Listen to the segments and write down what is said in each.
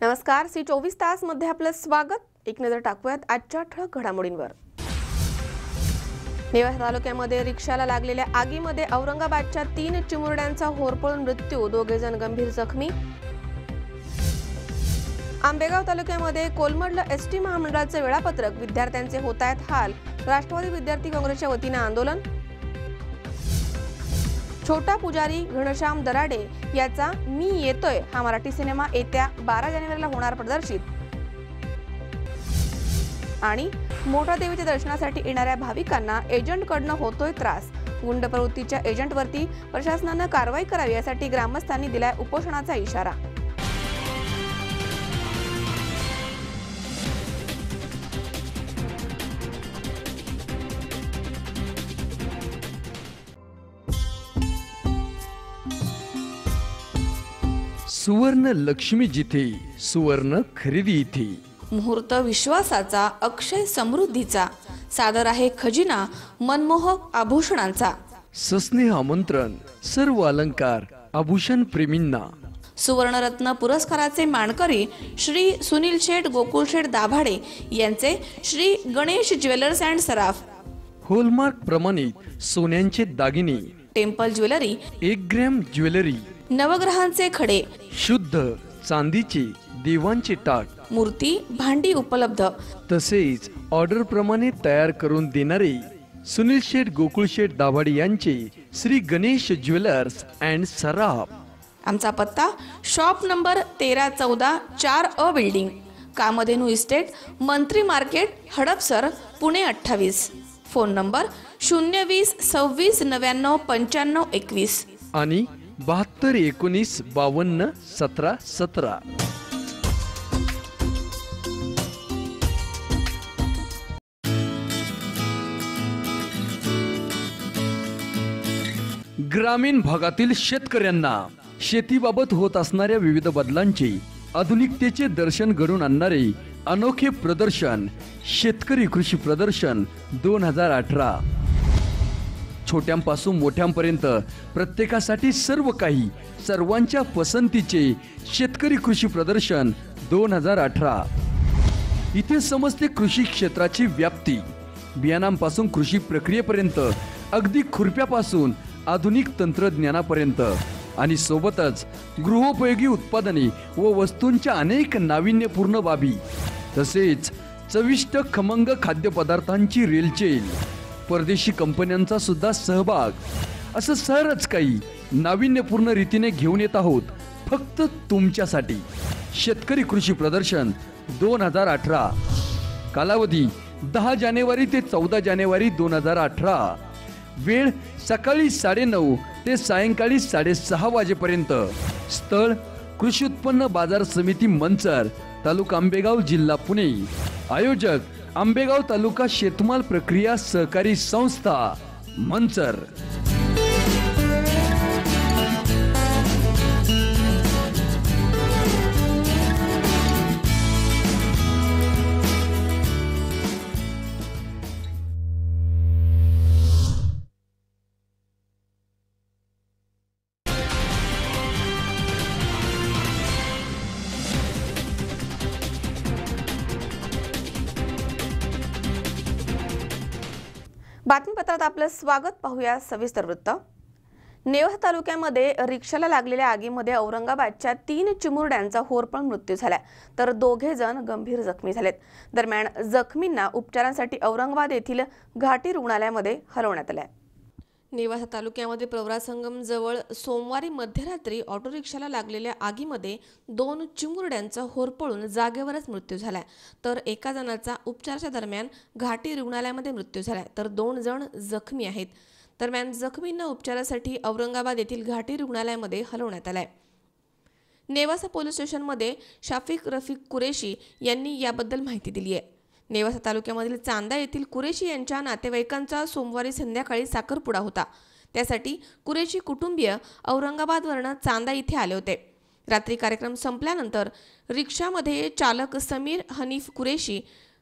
नमस्कार, सी 24 तास मध्ये आपलं स्वागत। एक नजर टाकूयात आजच्या ठळक घडामोडींवर। नेवासा तालुक्यामध्ये रिक्षाला लागलेल्या आगीमध्ये औरंगाबादच्या 3 चिमुरड्यांचा होरपळून मृत्यू, 2 जण गंभीर जखमी। आंबेगाव तालुक्यामध्ये कोलमडलं एसटी महामंडळाचे वेळापत्रक, विद्यार्थ्यांचे होतायत हाल, राष्ट्रवादी विद्यार्थी काँग्रेसच्या वतीने आंदोलन। छोटा पुजारी घनश्याम दराडे याचा मी येतोय हा मराठी सिनेमा येत्या 12 जानेवारीला होणार प्रदर्शित। आणि मोठा देवीच्या दर्शनासाठी येणाऱ्या भाविकांना एजंटकडनं होतोय त्रास, गुंड प्रवृत्तीच्या एजंटवरती प्रशासनाने कारवाई करावी यासाठी ग्रामस्थांनी दिलाय उपोषणाचा इशारा। सुवर्ण लक्ष्मी जिथे, सुवर्ण खरेदी इथे। मुहूर्त विश्वासाचा, अक्षय समृद्धीचा, सादर आहे खजिना मनमोहक आभूषणांचा। सस्नेह आमंत्रण सर्व अलंकार आभूषण प्रेमींना। सुवर्णरत्न पुरस्काराचे मानकरी श्री सुनील शेठ गोकुळ शेठ दाभाडे यांचे Shri Ganesh jewellers and Saraf. Hallmark प्रमाणित सोन्यांचे दागिने, टेम्पल ज्वेलरी, 1 ग्रॅम ज्वेलरी, नवग्रहांचे खडे, शुद्ध चांदीचे देवांचे टाक, मूर्ती भांडी उपलब्ध। तसेच ऑर्डर प्रमाणे तयार करून देणारे सुनील शेठ गोकुळ शेठ दाभाडे यांचे श्री गणेश ज्वेलर्स अँड सराफ। आमचा पत्ता shop number 1314 4A building, Kamdhenu estate, Mantri market, Hadapsar, Pune 28। Phone number 020 26 99 95 21 आणि 72 19 52 17 17। ग्रामीण भागातील शेतकऱ्यांना शेतीबाबत होत असणाऱ्या विविध बदलांचे आधुनिकतेचे दर्शन घडवून आणणारे अनोखे प्रदर्शन शेतकरी कृषी प्रदर्शन 2018। छोट्यांपासून मोठ्यांपर्यंत प्रत्येकासाठी सर्व काही, सर्वांच्या पसंतीचे शेतकरी कृषी प्रदर्शन 2018। इथे समजते कृषी क्षेत्राची व्याप्ती, बियाणांपासून कृषी प्रक्रियेपर्यंत, अगदी खुरप्यापासून आधुनिक तंत्रज्ञानापर्यंत, आणि सोबतच गृहोपयोगी उत्पादने व वस्तूंच्या अनेक नाविन्यपूर्ण बाबी, तसेच चविष्ट खमंग खाद्यपदार्थांची रेलचेल, परदेशी कंपन्यांचा सुद्धा सहभाग, असं सरच काही नाविन्यपूर्ण रीतीने घेऊन येत आहोत फक्त तुमच्यासाठी। शेतकरी कृषी प्रदर्शन 2018, कालावधी 10 जानेवारी ते 14 जानेवारी 2018, वेळ सकाळी 9:30 ते सायंकाळी 6:30 वाजेपर्यंत। स्थळ कृषी उत्पन्न बाजार समिती मंचर, तालुका आंबेगाव, जिल्हा पुणे। आयोजक आंबेगाव तालुका शेतमाल प्रक्रिया सहकारी संस्था, मंचर। बातमीपत्रात आपलं स्वागत। पाहूया सविस्तर वृत्त। नेवासा तालुक्यामध्ये रिक्षाला लागलेल्या आगीमध्ये औरंगाबादच्या 3 चिमुरड्यांचा होरपळून मृत्यू झाला, तर 2 जण गंभीर जखमी झालेत। दरम्यान जखमींना उपचारांसाठी औरंगाबाद येथील घाटी रुग्णालयामध्ये हलवण्यात आले। नेवासा तालुक्यामध्ये प्रवरा संगम जवळ सोमवारी मध्यरात्री ऑटो रिक्षाला लागलेल्या आगीमध्ये 2 चिमुरड्यांचा होरपळून जागेवरच मृत्यू झाला, तर 1 जणाचा उपचाराच्या दरम्यान घाटी रुग्णालयामध्ये मृत्यू झाला, तर 2 जण जखमी आहेत। दरम्यान जखमींना उपचारासाठी औरंगाबाद येथील घाटी रुग्णालयामध्ये हलवण्यात आले। नेवासा पोलीस स्टेशनमध्ये शाफिक रफिक कुरेशी यांनी याबद्दल माहिती दिली आहे। नेवासा तालुक्यामधील चांदा येथील कुरेशी यांच्या नातेवाईकांचा सोमवारी संध्याकाळी साखरपुडा होता, त्यासाठी कुरेशी कुटुंबीय औरंगाबादवरून चांदा इथे आले होते। रात्री कार्यक्रम संपल्यानंतर रिक्षामध्ये चालक समीर हनीफ कुरेशी,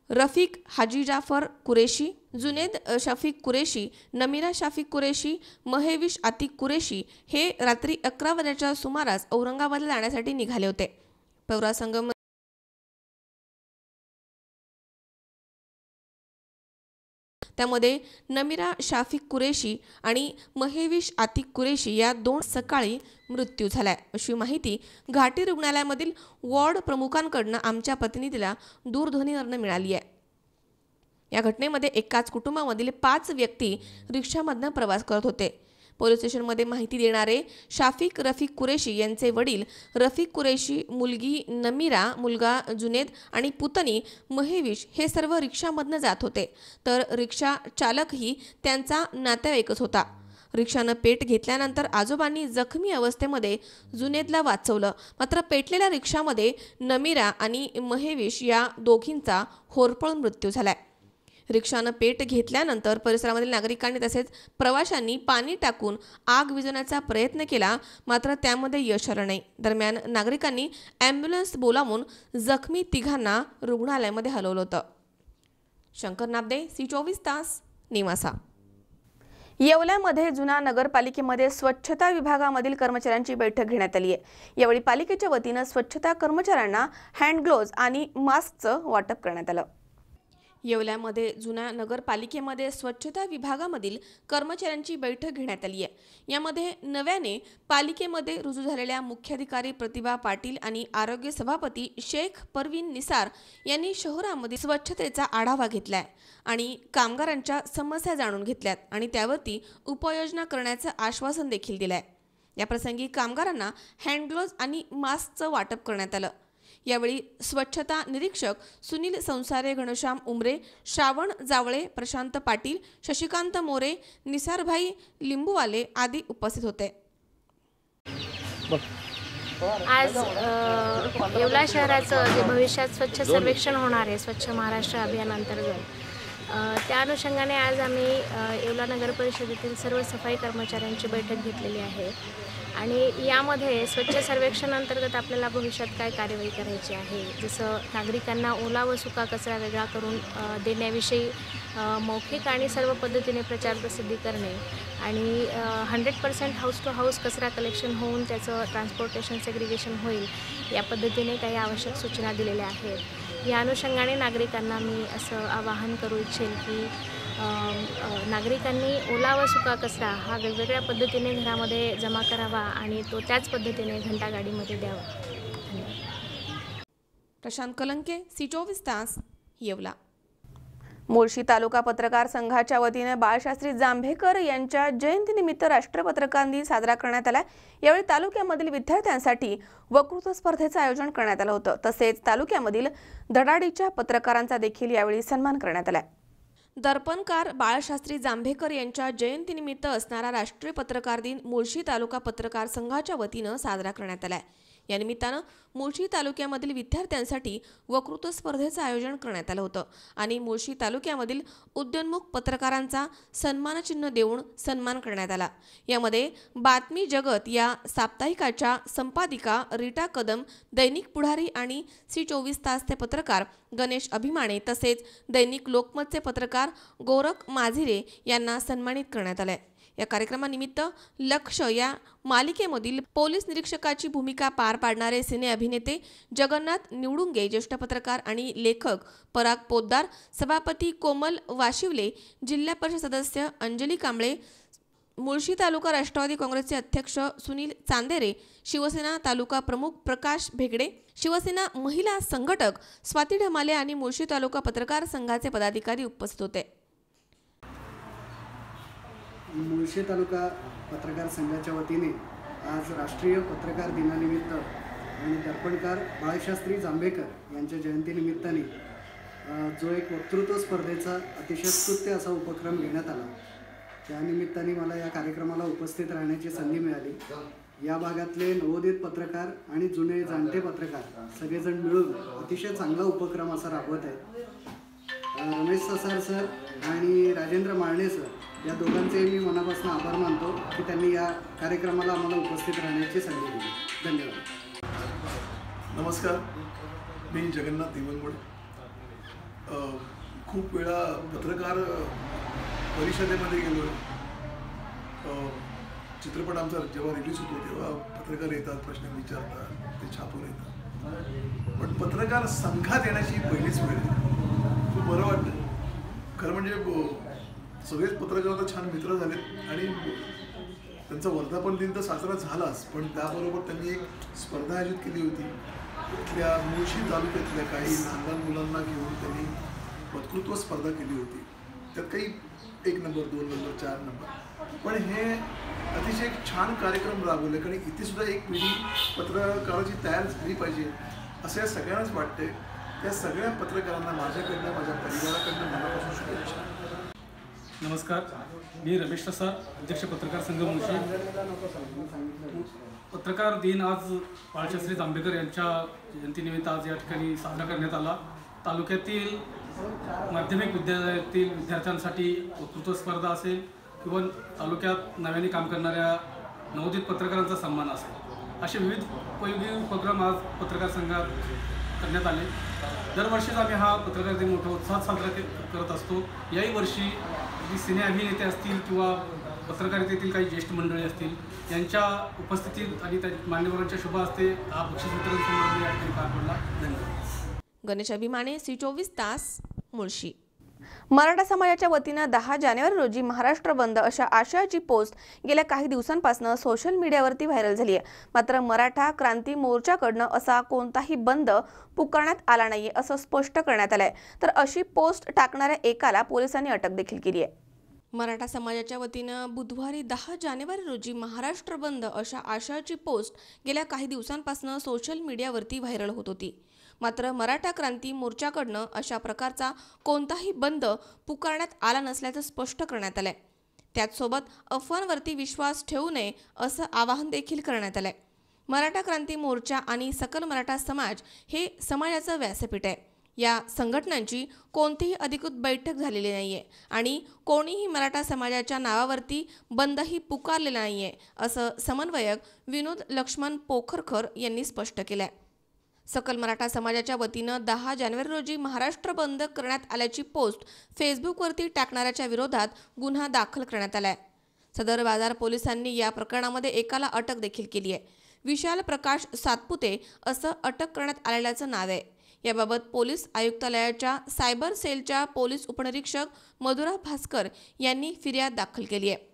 रफिक हाजी जाफर कुरेशी, जुनेद शफीक कुरेशी, नमीरा शफीक कुरेशी, महेविश आतिक कुरेशी हे रात्री 11 वाजण्याच्या सुमारास औरंगाबादला जाण्यासाठी निघाले होते। प्रवरा संगम त्यामध्ये नमिरा शाफिक कुरेशी आणि महेविश आतिक कुरेशी या 2 सकाळी मृत्यू झालाय, अशी माहिती घाटी रुग्णालयामधील वॉर्ड प्रमुखांकडून आमच्या प्रतिनिधीला दूरध्वनीवरून मिळाली आहे। या घटनेमध्ये एकाच कुटुंबामधील 5 व्यक्ती रिक्षामधून प्रवास करत होते। पोलीस स्टेशनमध्ये माहिती देणारे शाफिक रफिक कुरेशी यांचे वडील रफिक कुरेशी, मुलगी नमिरा, मुलगा जुनेद आणि पुतणी महेविश हे सर्व रिक्षामधून जात होते, तर रिक्षा चालकही त्यांचा नातेवाईकच होता। रिक्षानं पेट घेतल्यानंतर आजोबांनी जखमी अवस्थेमध्ये जुनेदला वाचवलं, मात्र पेटलेल्या रिक्षामध्ये नमिरा आणि महेविश या दोघींचा होरपळून मृत्यू झालाय। रिक्षानं पेट घेतल्यानंतर परिसरामधील नागरिकांनी तसेच प्रवाशांनी पाणी टाकून आग विझवण्याचा प्रयत्न केला, मात्र त्यामध्ये यश आलं नाही। दरम्यान नागरिकांनी ॲम्ब्युलन्स बोलावून जखमी तिघांना रुग्णालयामध्ये हलवलं होतं। शंकर नाबदे, सी24 तास, नेवासा। येवल्यामध्ये जुना नगरपालिकेमध्ये स्वच्छता विभागामधील कर्मचाऱ्यांची बैठक घेण्यात आली आहे। यावेळी पालिकेच्या वतीनं स्वच्छता कर्मचाऱ्यांना हँड ग्लोव्ज आणि मास्कचं वाटप करण्यात आलं। येवल्यामध्ये जुन्या नगरपालिकेमध्ये स्वच्छता विभागामधील कर्मचाऱ्यांची बैठक घेण्यात आली आहे। यामध्ये नव्याने पालिकेमध्ये रुजू झालेल्या मुख्याधिकारी प्रतिभा पाटील आणि आरोग्य सभापती शेख परवीन निसार यांनी शहरामध्ये स्वच्छतेचा आढावा घेतलाय आणि कामगारांच्या समस्या जाणून घेतल्यात आणि त्यावरती उपाययोजना करण्याचं आश्वासन देखील दिलंय। याप्रसंगी कामगारांना हँड ग्लोव्ज आणि मास्कचं वाटप करण्यात आलं। यावेळी स्वच्छता निरीक्षक सुनील संसारे, घनश्याम उमरे, श्रावण जावळे, प्रशांत पाटील, शशिकांत मोरे, निसारभाई लिंबूवाले आदी उपस्थित होते। आज येवला शहराचं जे भविष्यात स्वच्छ सर्वेक्षण होणार आहे स्वच्छ महाराष्ट्र अभियानांतर्गत, त्या अनुषंगाने आज आम्ही येवला नगर परिषदेतील सर्व सफाई कर्मचाऱ्यांची बैठक घेतलेली आहे आणि यामध्ये स्वच्छ सर्वेक्षण अंतर्गत आपल्याला भविष्यात काय कार्यवाही करायची आहे, जसं नागरिकांना ओला व सुका कचरा वेगळा करून देण्याविषयी मौखिक आणि सर्व पद्धतीने प्रचार प्रसिद्धी करणे आणि 100% हाऊस टू हाऊस कचरा कलेक्शन होऊन त्याचं ट्रान्सपोर्टेशन सेग्रिगेशन होईल, या पद्धतीने काही आवश्यक सूचना दिलेल्या आहेत। या अनुषंगाने नागरिकांना मी असं आवाहन करू इच्छेन की नागरिकांनी ओला व सुका कचरा हा वेगवेगळ्या पद्धतीने घरामध्ये जमा करावा आणि तो त्याच पद्धतीने घंटागाडीमध्ये द्यावा। धन्यवाद। प्रशांत कलंके, सी24 तास, येवला। मुळशी तालुका पत्रकार संघाच्या वतीने बाळशास्त्री जांभेकर यांच्या जयंतीनिमित्त राष्ट्रीय पत्रकार दिन साजरा करण्यात आला। यावेळी तालुक्यामधील विद्यार्थ्यांसाठी वक्तृत्व स्पर्धेचं आयोजन करण्यात आलं होतं, तसेच तालुक्यामधील धडाडीच्या पत्रकारांचा देखील यावेळी सन्मान करण्यात आला। दर्पणकार बाळशास्त्री जांभेकर यांच्या जयंतीनिमित्त असणारा राष्ट्रीय पत्रकार दिन मुळशी तालुका पत्रकार संघाच्या वतीनं साजरा करण्यात आलाय। या निमित्तानं मुळशी तालुक्यामधील विद्यार्थ्यांसाठी वक्तृत्व स्पर्धेचं आयोजन करण्यात आलं होतं आणि मुळशी तालुक्यामधील उद्योन्मुख पत्रकारांचा सन्मानचिन्ह देऊन सन्मान करण्यात आला। यामध्ये बातमी जगत या साप्ताहिकाच्या संपादिका रीटा कदम, दैनिक पुढारी आणि सी24 तासचे पत्रकार गणेश अभिमाने तसेच दैनिक लोकमतचे पत्रकार गोरख माझिरे यांना सन्मानित करण्यात आले। या कार्यक्रमानिमित्त लक्ष या मालिकेमधील पोलीस निरीक्षकाची भूमिका पार पाडणारे सिने अभिनेते जगन्नाथ निवडुंगे, ज्येष्ठ पत्रकार आणि लेखक पराग पोद्दार, सभापती कोमल वाशिवले, जिल्हा परिषद सदस्य अंजली कांबळे, मुळशी तालुका राष्ट्रवादी काँग्रेसचे अध्यक्ष सुनील चांदेरे, शिवसेना तालुका प्रमुख प्रकाश भेगडे, शिवसेना महिला संघटक स्वाती ढमाले आणि मुळशी तालुका पत्रकार संघाचे पदाधिकारी उपस्थित होते। मुळशी तालुका पत्रकार संघाच्या वतीने आज राष्ट्रीय पत्रकार दिनानिमित्त आणि दर्पणकार बाळशास्त्री जांभेकर यांच्या जयंतीनिमित्ताने जो एक वक्तृत्व स्पर्धेचा अतिशय स्तुत्य असा उपक्रम घेण्यात आला, त्यानिमित्ताने मला या कार्यक्रमाला उपस्थित राहण्याची संधी मिळाली। या भागातले नवोदित पत्रकार आणि जुने जाणते पत्रकार सगळेजण मिळून अतिशय चांगला उपक्रम असा राबवत आहेत। रमेश ससार सर आणि राजेंद्र माळणे सर या दोघांचे मी मनापासून आभार मानतो की त्यांनी या कार्यक्रमाला आम्हाला उपस्थित राहण्याची संधी दिली। धन्यवाद। नमस्कार, मी जगन्नाथ दिवनगुडे। खूप वेळा पत्रकार परिषदेमध्ये गेलो। चित्रपट आमचा जेव्हा रिलीज होतो तेव्हा पत्रकार येतात, प्रश्न विचारतात, ते छापून येतात, पण पत्रकार संघात येण्याची पहिलीच वेळ खूप बरं वाटतं। खरं म्हणजे सगळेच पत्रकार आता छान मित्र झालेत आणि त्यांचा वर्धापन दिन तर साजरा झालाच, पण त्याबरोबर त्यांनी एक स्पर्धा आयोजित केली होती. त्या मुळशी तालुक्यातल्या काही लहान मुलांना घेऊन त्यांनी वक्तृत्व स्पर्धा केली होती. त्यात काही 1 नंबर 2 नंबर 4 नंबर, पण हे अतिशय छान कार्यक्रम राबवले. कारण इथे सुद्धा एक पिढी पत्रकाराची तयार झाली पाहिजे असं या सगळ्यांनाच वाटते. त्या सगळ्या पत्रकारांना माझ्याकडनं, माझ्या परिवाराकडनं मनापासून शुभेच्छा. नमस्कार, मी रमेश सर, अध्यक्ष पत्रकार संघ मुळशी. पत्रकार दिन आज बाळशास्त्री जांभेकर यांच्या जयंतीनिमित्त आज या ठिकाणी साजरा करण्यात आला. तालुक्यातील माध्यमिक विद्यालयातील विद्यार्थ्यांसाठी वक्तृत्व स्पर्धा असेल किंवा तालुक्यात नव्याने काम करणाऱ्या नवोदित पत्रकारांचा सन्मान असेल, असे विविध उपयोगी उपक्रम आज पत्रकार संघात करण्यात आले. दरवर्षीच आम्ही हा पत्रकार दिन मोठ्या उत्साहात साजरा करत असतो. याही वर्षी सिने अभिनेते असतील किंवा पत्रकारितेतील काही ज्येष्ठ मंडळी असतील यांच्या उपस्थितीत आणि त्या मान्यवरांच्या शुभ हस्ते हा बक्षीस वितरण समारंभ या ठिकाणी पार पडला. धन्यवाद. गणेश अभिमाने, सी24 तास, मुळशी. मराठा समाजाच्या वतीनं 10 जानेवारी रोजी महाराष्ट्र बंद अशा आशयाची पोस्ट गेल्या काही दिवसांपासून सोशल मीडियावरती व्हायरल झाली आहे. मात्र मराठा क्रांती मोर्चाकडनं असा कोणताही बंद पुकारण्यात आला नाहीये असं स्पष्ट करण्यात आलंय. तर अशी पोस्ट टाकणाऱ्या एकाला पोलिसांनी अटक देखील केली आहे. मराठा समाजाच्या वतीनं बुधवारी 10 जानेवारी रोजी महाराष्ट्र बंद अशा आशयाची पोस्ट गेल्या काही दिवसांपासून सोशल मीडियावरती व्हायरल होत होती. मात्र मराठा क्रांती मोर्चाकडनं अशा प्रकारचा कोणताही बंद पुकारण्यात आला नसल्याचं स्पष्ट करण्यात आलंय. त्याचसोबत अफवांवरती विश्वास ठेवू नये असं आवाहन देखील करण्यात आलंय. मराठा क्रांती मोर्चा आणि सकल मराठा समाज हे समाजाचं व्यासपीठ आहे. या संघटनांची कोणतीही अधिकृत बैठक झालेली नाहीये आणि कोणीही मराठा समाजाच्या नावावरती बंदही पुकारलेला नाहीये असं समन्वयक विनोद लक्ष्मण पोखरकर यांनी स्पष्ट केलंय. सकल मराठा समाजाच्या वतीनं 10 जानेवारी रोजी महाराष्ट्र बंद करण्यात आल्याची पोस्ट फेसबुकवरती टाकणाऱ्याच्या विरोधात गुन्हा दाखल करण्यात आलाय. सदर बाजार पोलिसांनी या प्रकरणामध्ये एकाला अटक देखील केली आहे. विशाल प्रकाश सातपुते असं अटक करण्यात आलेल्याचं नाव आहे. याबाबत पोलीस आयुक्तालयाच्या सायबर सेलच्या पोलीस उपनिरीक्षक मधुरा भास्कर यांनी फिर्याद दाखल केली आहे.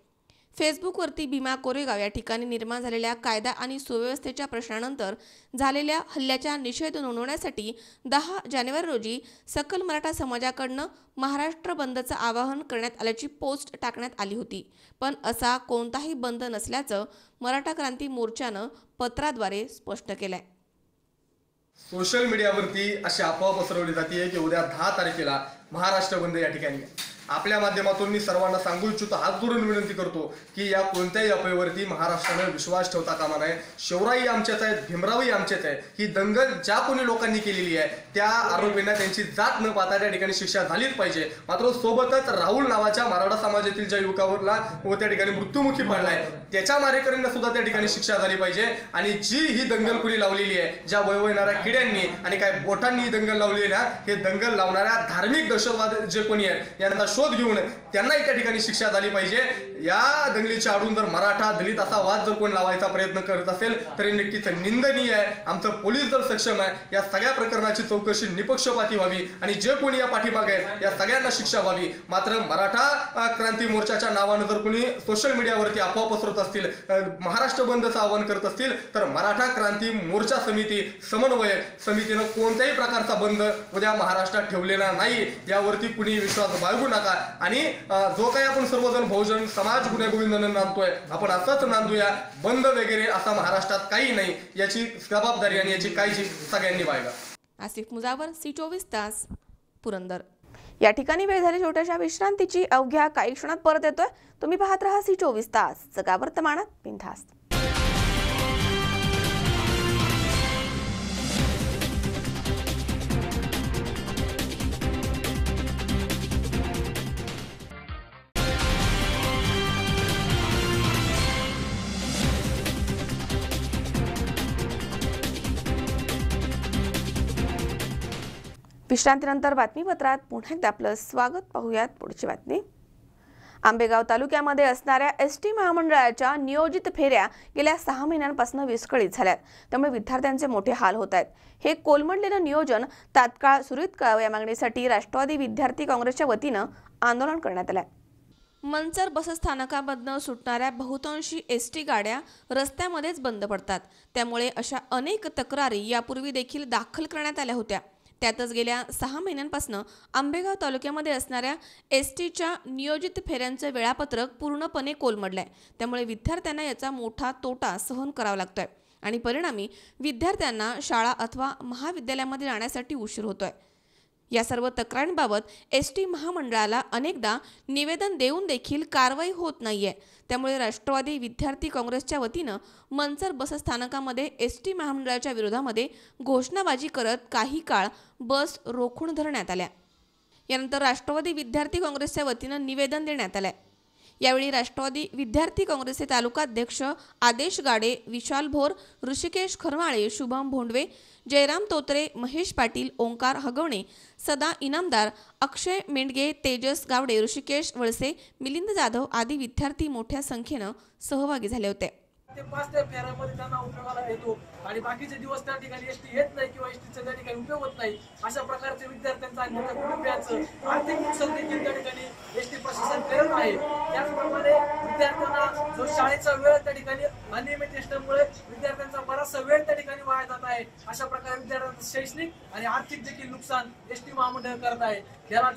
फेसबुकवरती भीमा कोरेगाव या ठिकाणी निर्माण झालेल्या कायदा आणि सुव्यवस्थेच्या प्रश्नानंतर झालेल्या हल्ल्याच्या निषेध नोंदवण्यासाठी 10 जानेवारी रोजी सकल मराठा समाजाकडनं महाराष्ट्र बंदचं आवाहन करण्यात आल्याची पोस्ट टाकण्यात आली होती. पण असा कोणताही बंद नसल्याचं मराठा क्रांती मोर्चानं पत्राद्वारे स्पष्ट केलंय. सोशल मीडियावरती अशी अफवा पसरवली जाते की उद्या 10 तारखेला महाराष्ट्र बंद या ठिकाणी. आपल्या माध्यमातून मी सर्वांना सांगू इच्छितो, हात जोडून विनंती करतो की या कोणत्याही अफवेवरती महाराष्ट्रानं विश्वास ठेवता कामा नये. शिवराई आमच्याच आहेत, भीमरावही आमचेच आहे. ही दंगल ज्या कोणी लोकांनी केलेली आहे त्या आरोपींना त्यांची जात न पाहता त्या ठिकाणी शिक्षा झालीच पाहिजे. मात्र सोबतच राहुल नावाच्या मराठा समाजातील ज्या युवकावरला व त्या ठिकाणी मृत्युमुखी पडलाय त्याच्या मारेकऱ्यांना सुद्धा त्या ठिकाणी शिक्षा झाली पाहिजे. आणि जी ही दंगल कुणी लावलेली आहे, ज्या वळवणाऱ्या किड्यांनी आणि काय बोटांनी ही दंगल लावलेली आहे, हे दंगल लावणाऱ्या धार्मिक दहशतवादी जे कोणी आहेत यांना शोध घेऊन त्यांनाही त्या ठिकाणी शिक्षा झाली पाहिजे. या दंगलीच्या आडून जर मराठा दलित असा वाद जर कोण लावायचा प्रयत्न करत असेल तर नक्कीच निंदनीय आहे. आमचं पोलीस जर सक्षम आहे या सगळ्या प्रकरणाची चौकशी निपक्षपाती व्हावी आणि जे कोणी या पाठीमागे आहेत या सगळ्यांना शिक्षा व्हावी. मात्र मराठा क्रांती मोर्चाच्या नावानं जर कोणी सोशल मीडियावरती अफवा पसरत असतील, महाराष्ट्र बंदचं आवाहन करत असतील तर मराठा क्रांती मोर्चा समिती समन्वयक समितीनं कोणत्याही प्रकारचा बंद उद्या महाराष्ट्रात ठेवलेला नाही. यावरती कुणी विश्वास बाळगू नका. आणि जो काही आपण सर्वजण बहुजन समाज गुन्हे गोविंदानं नांदतोय आपण असंच नांदूया. बंद वगैरे असा महाराष्ट्रात काही नाही. याची जबाबदारी आणि याची काळजी सगळ्यांनी बाळगा. आसिफ मुजावर, सी24 तास, पुरंदर. या ठिकाणी वेळ झाली छोट्याशा विश्रांतीची. अवघ्या काही क्षणात परत येतोय. तुम्ही पाहत राहा सी24 तास, जगा वर्तमानात बिनधास्त. विश्रांतीनंतर बातमीपत्रात पुन्हा एकदा आपलं स्वागत. पाहूयात पुढची बातमी. आंबेगाव तालुक्यामध्ये असणाऱ्या एसटी महामंडळाच्या नियोजित फेऱ्या गेल्या 6 महिन्यांपासून विस्कळीत झाल्यात. त्यामुळे विद्यार्थ्यांचे मोठे हाल होत आहेत. हे कोलमडलेलं नियोजन तात्काळ सुरळीत करावं या मागणीसाठी राष्ट्रवादी विद्यार्थी काँग्रेसच्या वतीनं आंदोलन करण्यात आलंय. मंचर बसस्थानकामधनं सुटणाऱ्या बहुतांशी एसटी गाड्या रस्त्यामध्येच बंद पडतात. त्यामुळे अशा अनेक तक्रारी यापूर्वी देखील दाखल करण्यात आल्या होत्या. त्यातच गेल्या 6 महिन्यांपासून आंबेगाव तालुक्यामध्ये असणाऱ्या एसटीच्या नियोजित फेऱ्यांचं वेळापत्रक पूर्णपणे कोलमडलंय. त्यामुळे विद्यार्थ्यांना याचा मोठा तोटा सहन करावा लागतोय आणि परिणामी विद्यार्थ्यांना शाळा अथवा महाविद्यालयामध्ये जाण्यासाठी उशीर होतोय. या सर्व तक्रारींबाबत एसटी महामंडळाला अनेकदा निवेदन देऊन देखील कारवाई होत नाहीये. त्यामुळे राष्ट्रवादी विद्यार्थी काँग्रेसच्या वतीनं मंचर बसस्थानकामध्ये एसटी महामंडळाच्या विरोधामध्ये घोषणाबाजी करत काही काळ बस रोखून धरण्यात आल्या. यानंतर राष्ट्रवादी विद्यार्थी काँग्रेसच्या वतीनं निवेदन देण्यात आलंय. यावेळी राष्ट्रवादी विद्यार्थी काँग्रेसचे तालुकाध्यक्ष आदेश गाडे, विशाल भोर, ऋषिकेश खरमाळे, शुभम भोंडवे, जयराम तोत्रे, महेश पाटील, ओंकार हगवणे, सदा इनामदार, अक्षय मेंडगे, तेजस गावडे, ऋषिकेश वळसे, मिलिंद जाधव आदी विद्यार्थी मोठ्या संख्येनं सहभागी झाले होते. ते 5 त्या फेऱ्यामध्ये त्यांना उपयोगाला येतो आणि बाकीचे दिवस त्या ठिकाणी एसटी येत नाही किंवा एसटीचा त्या ठिकाणी उपयोग होत नाही. अशा प्रकारचे विद्यार्थ्यांचं आणि त्यांच्या कुटुंबियांचं आर्थिक नुकसान देखील त्या ठिकाणी एसटी प्रशासन करत आहे. त्याचप्रमाणे विद्यार्थ्यांना जो शाळेचा वेळ त्या ठिकाणी अनियमित असल्यामुळे विद्यार्थ्यांचा बराचसा वेळ त्या ठिकाणी वाया जात आहे. अशा प्रकारे विद्यार्थ्यांचं शैक्षणिक आणि आर्थिक देखील नुकसान एसटी महामंडळ करत आहे. याला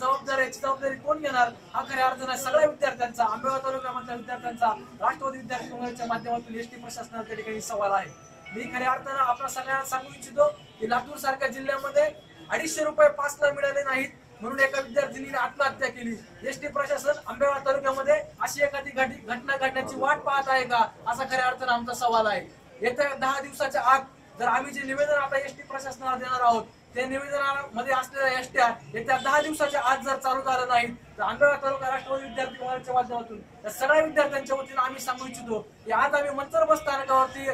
याची जबाबदारी कोण घेणार हा खऱ्या अर्थाने सगळ्या विद्यार्थ्यांचा, आंबेगाव तालुक्यामधल्या विद्यार्थ्यांचा राष्ट्रवादी विद्यार्थी काँग्रेसच्या माध्यमातून एसटी प्रशासनाला त्या ठिकाणी सवाल आहे. मी खऱ्या अर्थानं आपल्या सगळ्यांना सांगू इच्छितो की लातूर सारख्या जिल्ह्यामध्ये 250 रुपये पासला मिळाले नाहीत म्हणून एका विद्यार्थिनीने आत्महत्या केली. एसटी प्रशासन आंबेगाव तालुक्यामध्ये अशी एखादी घटना घडण्याची वाट पाहत आहे का असा खऱ्या अर्थानं आमचा सवाल आहे. येत्या 10 दिवसाच्या आत जर आम्ही जे निवेदन आता एसटी प्रशासनाला देणार आहोत त्या निवेदनामध्ये असलेल्या एसट्या येत्या 10 दिवसाच्या आत जर चालू झालं नाही तर आंबेगाव तालुका राष्ट्रवादी विद्यार्थी काँग्रेसच्या माध्यमातून या सगळ्या विद्यार्थ्यांच्या वतीनं आम्ही सांगू इच्छितो की आज आम्ही मंचर बस स्थानकावरती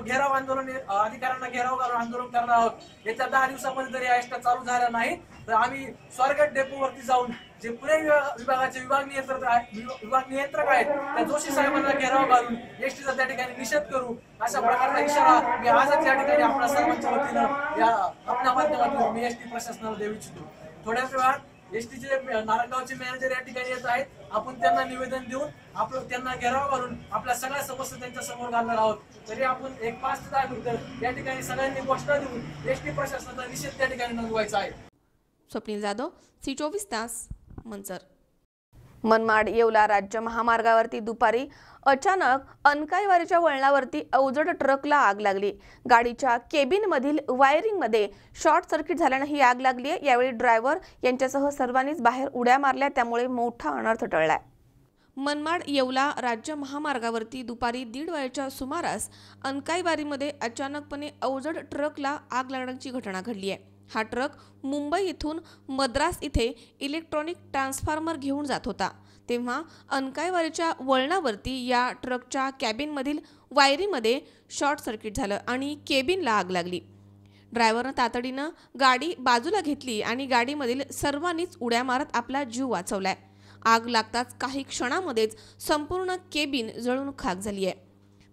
घेराव आंदोलन अधिकाऱ्यांना घेराव घालून आंदोलन करणार आहोत. येत्या 10 दिवसामध्ये जर या एसट्या चालू झाल्या नाही तर आम्ही स्वारगेट डेपोवरती जाऊन जे पुणे विभागाचे विभाग नियंत्रक आहेत त्या जोशी साहेबांना घेराव घालून एसटीचा त्या ठिकाणी निषेध करू अशा प्रकारचा इशारा मी आजच या ठिकाणी आपल्या सर्वांच्या वतीनं या आपल्या माध्यमातून मी एसटी प्रशासनाला देऊ इच्छितो. थोड्याच वेळात एसटीचे नारायणगावचे मॅनेजर या ठिकाणी येत आहेत. आपण त्यांना निवेदन देऊन त्यांना घेराव घालून आपल्या सगळ्या समस्या त्यांच्या समोर घालणार आहोत. तरी आपण एक 5 ते 10 मिनिटं या ठिकाणी सगळ्यांनी घोषणा देऊन एसटी प्रशासनाचा निषेध त्या ठिकाणी नोंदवायचा आहे. स्वप्नील जाधव, C24 तास, मंचर. मनमाड येवला राज्य महामार्गावरती दुपारी अचानक अनकाईवारीच्या वळणावरती अवजड ट्रकला आग लागली. गाडीच्या केबिनमधील वायरिंगमध्ये शॉर्ट सर्किट झाल्यानं ही आग लागली आहे. यावेळी ड्रायव्हर यांच्यासह सर्वांनीच बाहेर उड्या मारल्या, त्यामुळे मोठा अनर्थ टळलाय. मनमाड येवला राज्य महामार्गावरती दुपारी 1:30 वाजेच्या सुमारास अनकाईवारीमध्ये अचानकपणे अवजड ट्रकला आग लागण्याची घटना घडली आहे. हा ट्रक मुंबई इथून मद्रास इथे इलेक्ट्रॉनिक ट्रान्सफॉर्मर घेऊन जात होता. तेव्हा अनकाईवारीच्या वळणावरती या ट्रकच्या कॅबिनमधील वायरीमध्ये शॉर्ट सर्किट झालं आणि केबिनला आग लागली. ड्रायव्हरनं तातडीनं गाडी बाजूला घेतली आणि गाडीमधील सर्वांनीच उड्या मारत आपला जीव वाचवलाय. आग लागताच काही क्षणामध्येच संपूर्ण केबिन जळून खाक झाली आहे.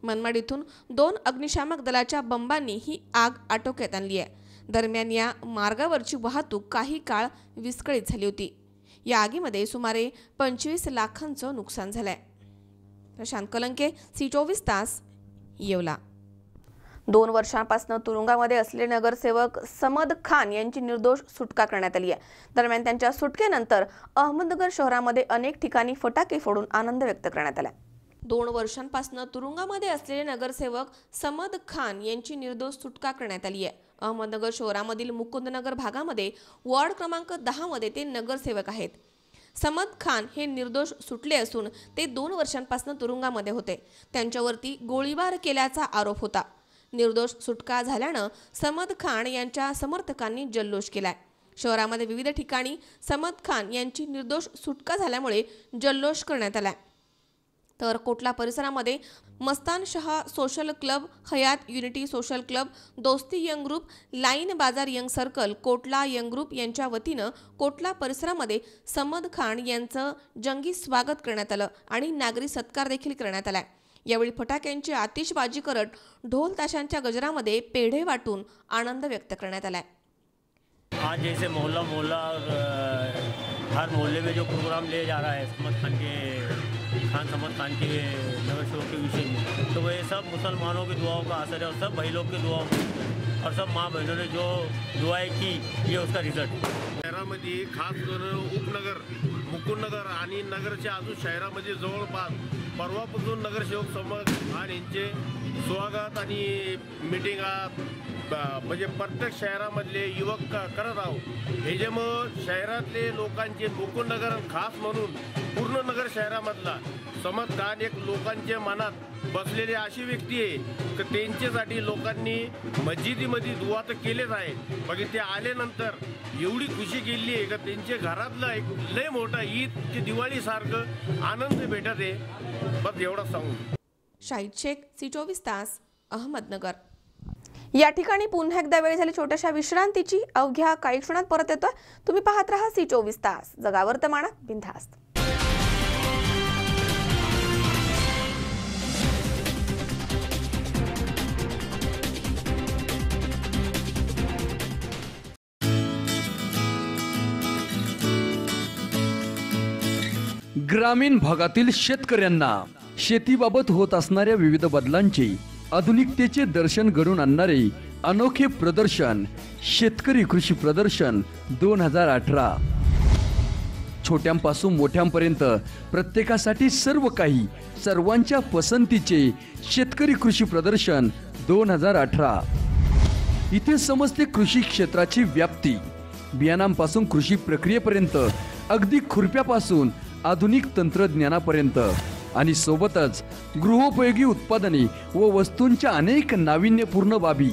मनमाड इथून 2 अग्निशामक दलाच्या बंबांनी ही आग आटोक्यात आणली आहे. दरम्यान या मार्गावरची वाहतूक काही काळ विस्कळीत झाली होती. या आगीमध्ये सुमारे 25 लाखांचं नुकसान झालंय. प्रशांत कलंके, C24 तास, येवला. 2 वर्षांपासून तुरुंगामध्ये असलेले नगरसेवक समद खान यांची निर्दोष सुटका करण्यात आली आहे. दरम्यान त्यांच्या सुटकेनंतर अहमदनगर शहरामध्ये अनेक ठिकाणी फटाके फोडून आनंद व्यक्त करण्यात आला. 2 वर्षांपासून तुरुंगामध्ये असलेले नगरसेवक समद खान यांची निर्दोष सुटका करण्यात आली आहे. अहमदनगर शहरामधील मुकुंदनगर भागामध्ये वॉर्ड क्रमांक 10 मध्ये ते नगरसेवक आहेत. समद खान हे निर्दोष सुटले असून ते 2 वर्षांपासून तुरुंगामध्ये होते. त्यांच्यावरती गोळीबार केल्याचा आरोप होता. निर्दोष सुटका झाल्यानं समद खान यांच्या समर्थकांनी जल्लोष केलाय. शहरामध्ये विविध ठिकाणी समद खान यांची निर्दोष सुटका झाल्यामुळे जल्लोष करण्यात आलाय. तर कोटला परिसरामध्ये मस्तान शहा सोशल क्लब, हयात युनिटी सोशल क्लब, दोस्ती यंग ग्रुप, लाईन बाजार young circle, Kotla young group यांच्या वतीनं कोटला परिसरामध्ये समद खान यांचं जंगी स्वागत करण्यात आलं आणि नागरी सत्कार देखील करण्यात आलाय. यावेळी फटाक्यांची आतिषबाजी करत ढोल ताशांच्या गजरामध्ये पेढे वाटून आनंद व्यक्त करण्यात आलाय. आज जैसे मोहल्ला हर मोहल्ले में जो प्रोग्राम ले जा रहा है खान समद खान के नगर सेवक के विषय में, तो वह सब मुसलमानों की दुआओं का असर है और सब भाई लोग की दुआओं में और सब माँ बहनों ने जो दुआएं की, ये उसका रिझल्ट. शहरामध्ये खास करून उपनगर, मुकुंदनगर आणि नगरच्या अजून शहरामध्ये जवळपास परवापासून नगरसेवक समाज आणि यांचे स्वागत आणि मिटिंगा म्हणजे प्रत्येक शहरामधले युवक करत आहोत. ह्याच्यामुळं शहरातले लोकांचे मुकुंदनगर खास म्हणून पूर्ण नगर शहरामधला समद खान एक लोकांच्या मनात बसलेली अशी व्यक्ती आहे की त्यांच्यासाठी लोकांनी मस्जिदीमध्ये दुआ तर केलेच आहे, पण ते आल्यानंतर एवढी खुशी केली आहे की त्यांच्या घरातलं एक लय मोठा ईद की दिवाळीसारखं आनंद भेटत आहे. बस एवढंच सांगू. शाहिद शेख, C24 तास, अहमदनगर. या ठिकाणी पुन्हा एकदा वेळ झाली छोट्याशा विश्रांतीची. अवघ्या काही क्षणात परत येतोय. तुम्ही पाहत राहा C24 तास, जगा वर्तमानात बिनधास्त. ग्रामीण भागातील शेतकऱ्यांना शेतीबाबत होत असणाऱ्या विविध बदलांची आधुनिकतेचे दर्शन घडवून आणणारे अनोखे प्रदर्शन शेतकरी कृषी प्रदर्शन 2018. छोट्यांपासून मोठ्यांपर्यंत प्रत्येकासाठी सर्व काही, सर्वांच्या पसंतीचे शेतकरी कृषी प्रदर्शन 2018. इथे समजते कृषी क्षेत्राची व्याप्ती, बियाणांपासून कृषी प्रक्रियेपर्यंत, अगदी खुरप्यापासून आधुनिक तंत्रज्ञानापर्यंत, आणि सोबतच गृहोपयोगी उत्पादने व वस्तूंच्या अनेक नाविन्यपूर्ण बाबी,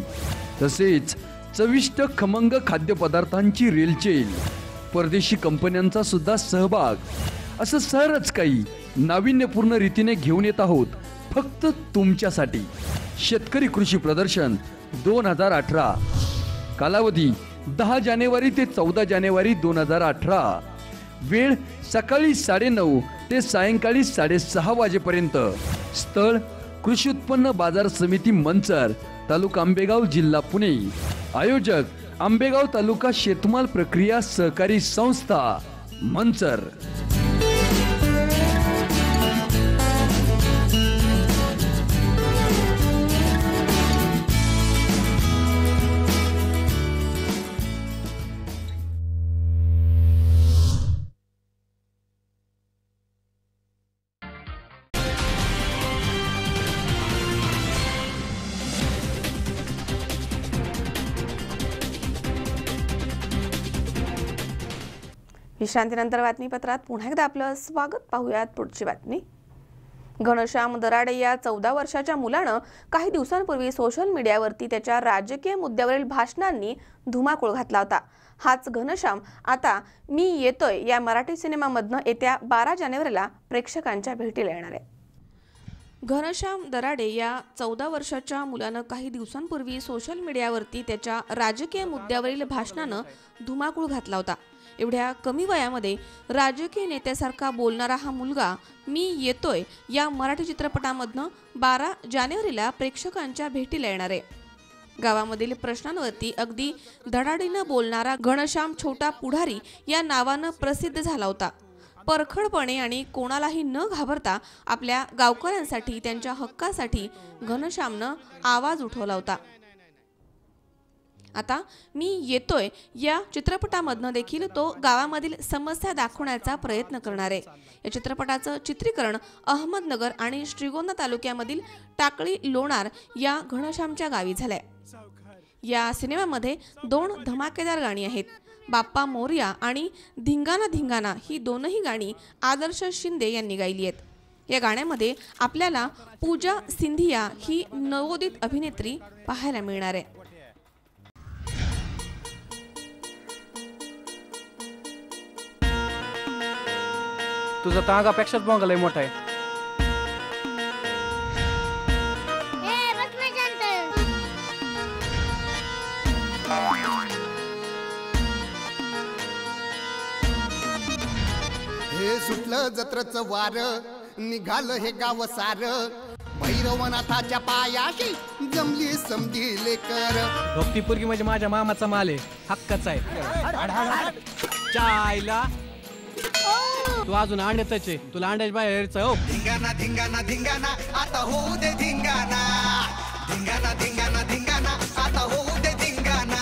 तसेच चविष्ट खमंग खाद्यपदार्थांची रेलचेल, परदेशी कंपन्यांचा सुद्धा सहभाग, असं सरच काही नाविन्यपूर्ण रीतीने घेऊन येत आहोत फक्त तुमच्यासाठी. शेतकरी कृषी प्रदर्शन 2018. कालावधी 10 जानेवारी ते 14 जानेवारी 2018. वेळ सकाळी 9:30 ते सायंकाळी 6:30 वाजेपर्यंत. स्थळ कृषी उत्पन्न बाजार समिती मंचर, तालुका आंबेगाव, जिल्हा पुणे. आयोजक आंबेगाव तालुका शेतमाल प्रक्रिया सहकारी संस्था मंचर. विश्रांतीनंतर बातमीपत्रात पुन्हा एकदा आपलं स्वागत. पाहूयात पुढची बातमी. घनश्याम दराडे या 14 वर्षाच्या मुलानं काही दिवसांपूर्वी सोशल मीडियावरती त्याच्या राजकीय मुद्द्यावरील भाषणांनी धुमाकूळ घातला होता. हाच घनश्याम आता मी येतोय या मराठी सिनेमामधनं येत्या 12 जानेवारीला प्रेक्षकांच्या भेटीला येणार आहे. घनश्याम दराडे या 14 वर्षाच्या मुलानं काही दिवसांपूर्वी सोशल मीडियावरती त्याच्या राजकीय मुद्द्यावरील भाषणानं धुमाकूळ घातला होता. एवढ्या कमी वयामध्ये राजकीय नेत्यासारखा बोलणारा हा मुलगा मी येतोय या मराठी चित्रपटामधनं 12 जानेवारीला प्रेक्षकांच्या भेटीला येणार आहे. गावामधील प्रश्नांवरती अगदी धडाडीनं बोलणारा घनश्याम छोटा पुढारी या नावानं प्रसिद्ध झाला होता. परखडपणे आणि कोणालाही न घाबरता आपल्या गावकऱ्यांसाठी, त्यांच्या हक्कासाठी घनश्यामनं आवाज उठवला होता. आता मी येतोय या चित्रपटामधनं देखील तो गावामधील समस्या दाखवण्याचा प्रयत्न करणार आहे. या चित्रपटाचं चित्रीकरण अहमदनगर आणि श्रीगोंदा तालुक्यामधील टाकळी लोणार या घनश्यामच्या गावी झालंय. या सिनेमामध्ये 2 धमाकेदार गाणी आहेत. बाप्पा मोरया आणि धिंगाणा धिंगाणा ही दोनही गाणी आदर्श शिंदे यांनी गायली आहेत. या गाण्यामध्ये आपल्याला पूजा सिंधिया ही नवोदित अभिनेत्री पाहायला मिळणार आहे. तुझा तागापेक्षाच बोंगालय मोठा आहे. हे सुटलं जत्रचं वार, निघालं हे गाव सार, भैरवनाथाच्या पायाशी जमली समधी लेकर. भक्ती पोरगी म्हणजे माझ्या मामाचा माल आहे, हक्काचा आहे. चायला तू अजून अंड्यातच आहे, तुला अंड्याच्या बाहेरचं हो. धिंगाणा धिंगाणा धिंगाणा आता होऊ दे धिंगाणा. धिंगाणा धिंगाणा धिंगाणा आता होऊ दे धिंगाणा.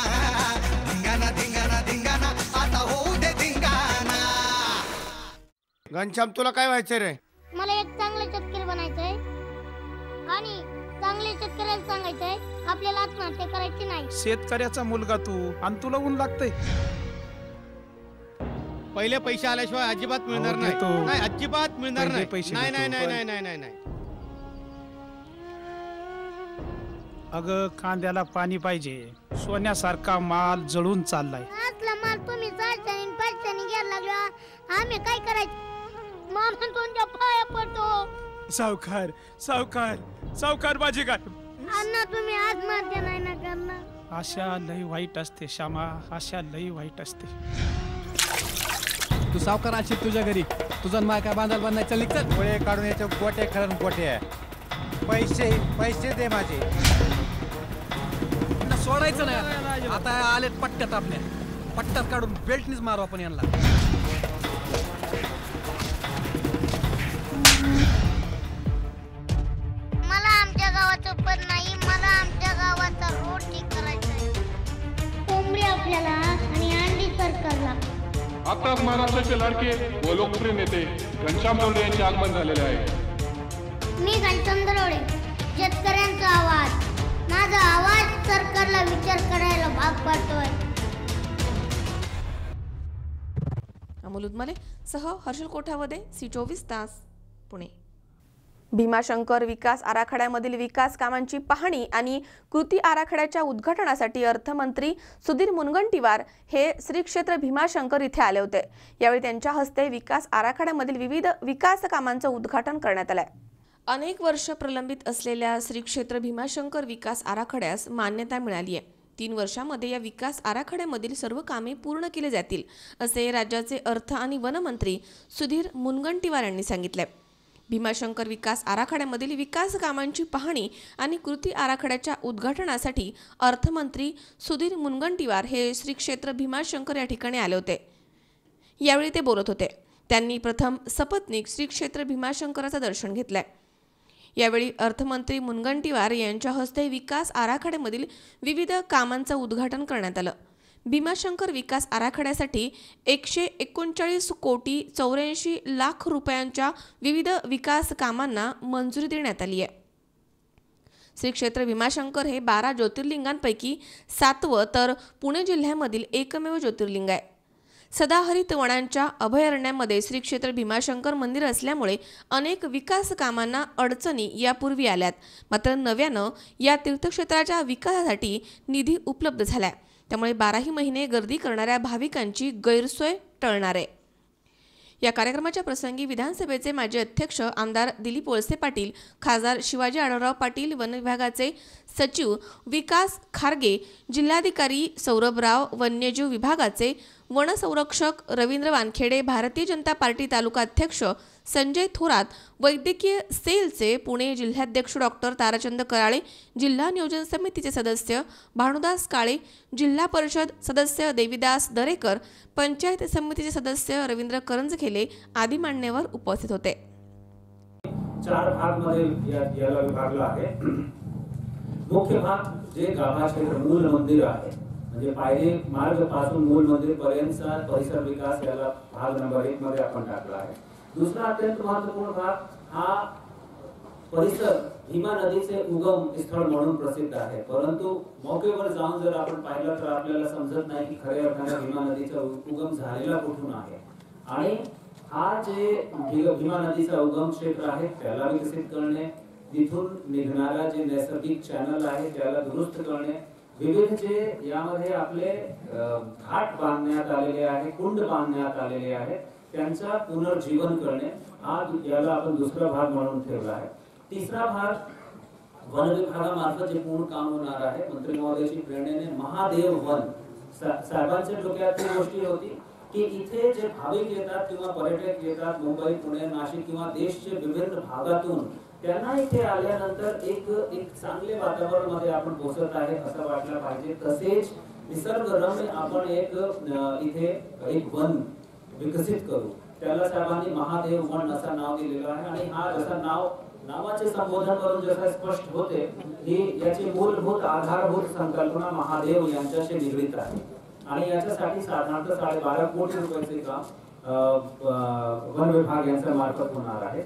धिंगाणा धिंगाणा धिंगाणा आता होऊ दे धिंगाणा. घनश्याम तुला काय व्हायचं रे? मला एक चांगलं शेतकरी बनायचंय आणि चांगले शेतकऱ्याला सांगायचंय आपल्याला आत्महत्या करायची नाही. शेतकऱ्याचा मुलगा तू आणि तुला ऊन लागतंय. पहिले पैसे आल्याशिवाय अजिबात मिळणार नाही. नाही अजिबात मिळणार नाही. नाही नाही नाही नाही नाही नाही नाही. अगं कांद्याला पाणी पाहिजे. सोन्यासारखा माल जळून चाललाय. असला माल तुम्ही चारच्यानी पाचच्यानी घ्यायला लागला आम्ही काय करायचं? मामा तुमच्या पाया पडतो. सावकार सावकार सावकार माझी काय अण्णा तुम्ही आत्महत्या नाही ना करणार. आशा लई वाईट असते श्यामा, आशा लई वाईट असते. तू सावकार असेल तुझ्या घरी, तुझा माय काय बांधायला बांधायचं लिखत गोळे काढून याचे गोटे खरं गोटे. पैसे पैसे दे माझे. सोडायचं नाही. आता आले पट्ट्यात, आपल्या पट्ट्यात काढून बेल्टनीच मारू आपण यांना. मला आमच्या गावाचं पद नाही, मला आमच्या गावाचा रोड ठीक करायचा आहे. कोंबडी आपल्याला आणि अंडी सरकारला. आताच महाराष्ट्राचे लाडके व लोकप्रिय नेते घनश्याम दरोडे यांचे आगमन झालेले आहे. मी घनश्याम दरोडे, शेतकऱ्यांचा आवाज. माझा आवाज सरकारला विचार करायला भाग पाडतोय. अमोल उदमले सह हर्षल कोठावदे, C24 तास, पुणे. भीमाशंकर विकास आराखड्यामधील विकास कामांची पाहणी आणि कृती आराखड्याच्या उद्घाटनासाठी अर्थमंत्री सुधीर मुनगंटीवार हे श्री क्षेत्र भीमाशंकर इथे आले होते. यावेळी त्यांच्या हस्ते विकास आराखड्यामधील विविध विकास कामांचं उद्घाटन करण्यात आलंय. अनेक वर्ष प्रलंबित असलेल्या श्री क्षेत्र भीमाशंकर विकास आराखड्यास मान्यता मिळाली आहे. 3 वर्षांमध्ये या विकास आराखड्यामधील सर्व कामे पूर्ण केली जातील असे राज्याचे अर्थ आणि वनमंत्री सुधीर मुनगंटीवार यांनी सांगितले. भीमाशंकर विकास आराखड्यामधील विकास कामांची पाहणी आणि कृती आराखड्याच्या उद्घाटनासाठी अर्थमंत्री सुधीर मुनगंटीवार हे श्री क्षेत्र भीमाशंकर या ठिकाणी आले होते. यावेळी ते बोलत होते. त्यांनी प्रथम सपत्नीक श्री क्षेत्र भीमाशंकराचं दर्शन घेतलंय. यावेळी अर्थमंत्री मुनगंटीवार यांच्या हस्ते विकास आराखड्यामधील विविध कामांचं उद्घाटन करण्यात आलं. भीमाशंकर विकास आराखड्यासाठी 139 कोटी 84 लाख रुपयांच्या विविध विकास कामांना मंजुरी देण्यात आली आहे. श्री क्षेत्र भीमाशंकर हे 12 ज्योतिर्लिंगांपैकी 7वं तर पुणे जिल्ह्यामधील एकमेव ज्योतिर्लिंग आहे. सदाहरित वनांच्या अभयारण्यामध्ये श्री क्षेत्र भीमाशंकर मंदिर असल्यामुळे अनेक विकास कामांना अडचणी यापूर्वी आल्यात. मात्र नव्यानं या तीर्थक्षेत्राच्या विकासासाठी निधी उपलब्ध झालाय. त्यामुळे 12ही महिने गर्दी करणाऱ्या भाविकांची गैरसोय टळणार आहे. या कार्यक्रमाच्या प्रसंगी विधानसभेचे माजी अध्यक्ष आमदार दिलीप वळसे पाटील, खासदार शिवाजी आढळराव पाटील, वन विभागाचे सचिव विकास खारगे, जिल्हाधिकारी सौरभ राव, वन्यजीव विभागाचे वनसंरक्षक रवींद्र वानखेडे, भारतीय जनता पार्टी तालुका अध्यक्ष संजय थोरात, वैद्यकीय सेलचे पुणे जिल्हाध्यक्ष डॉक्टर ताराचंद कराळे, जिल्हा नियोजन समितीचे सदस्य भानुदास काळे, जिल्हा परिषद सदस्य देवीदास दरेकर, पंचायत समितीचे सदस्य रवींद्र करंजखेले आदी मान्यवर उपस्थित होते. 4 भागामध्ये याला विभागला आहे. मुख्य भाग जे गाभा क्षेत्र मूल मंदिर आहे, म्हणजे पायरी मार्ग पासून मूल मंदिर पर्यंतचा परिसर विकास याला भाग नंबर 1 मध्ये आपण टाकला आहे. दुसरा अत्यंत महत्त्वपूर्ण भाग हा परिसर भीमा नदीचे उगम स्थळ म्हणून प्रसिद्ध आहे. परंतु मौकेवर जाऊन जर आपण पाहिलं तर आपल्याला समजत नाही की खऱ्या अर्थाने भीमा नदीचा उगम झालेला कुठून आहे. आणि हा जे भीमा नदीचा उगम क्षेत्र आहे त्याला विकसित करणे, तिथून निघणारा जे नैसर्गिक चॅनल आहे त्याला दुरुस्त करणे, विविध जे यामध्ये आपले घाट बांधण्यात आलेले आहे, कुंड बांधण्यात आलेले आहे, त्यांचा पुनर्जीवन करणे हा याला आपण दुसरा भाग म्हणून ठेवला आहे. तिसरा भाग वन विभागामार्फत जे पूर्ण काम होणार आहे, मंत्री महोदयाची प्रेरणेने महादेव वन साहेबांच्या डोक्यात ही गोष्टी होती की इथे जे भाविक येतात किंवा पर्यटक येतात मुंबई, पुणे, नाशिक किंवा देशच्या विभिन्न भागातून, त्यांना इथे आल्यानंतर एक चांगले वातावरण मध्ये आपण पोहोचत आहे असं वाटलं पाहिजे. तसेच निसर्गरम्य आपण एक इथे एक वन विकसित करू. त्याला साहेबांनी महादेव गण असं नाव दिलेलं आहे आणि हा जसा नावाचे संबोधन करून जसं स्पष्ट होते ही याची मूलभूत आधारभूत संकल्पना महादेव यांच्याशी निगडीत आहे आणि याच्यासाठी साधारणतः 12.5 कोटी रुपयाचे काम वन विभाग यांच्या मार्फत होणार आहे।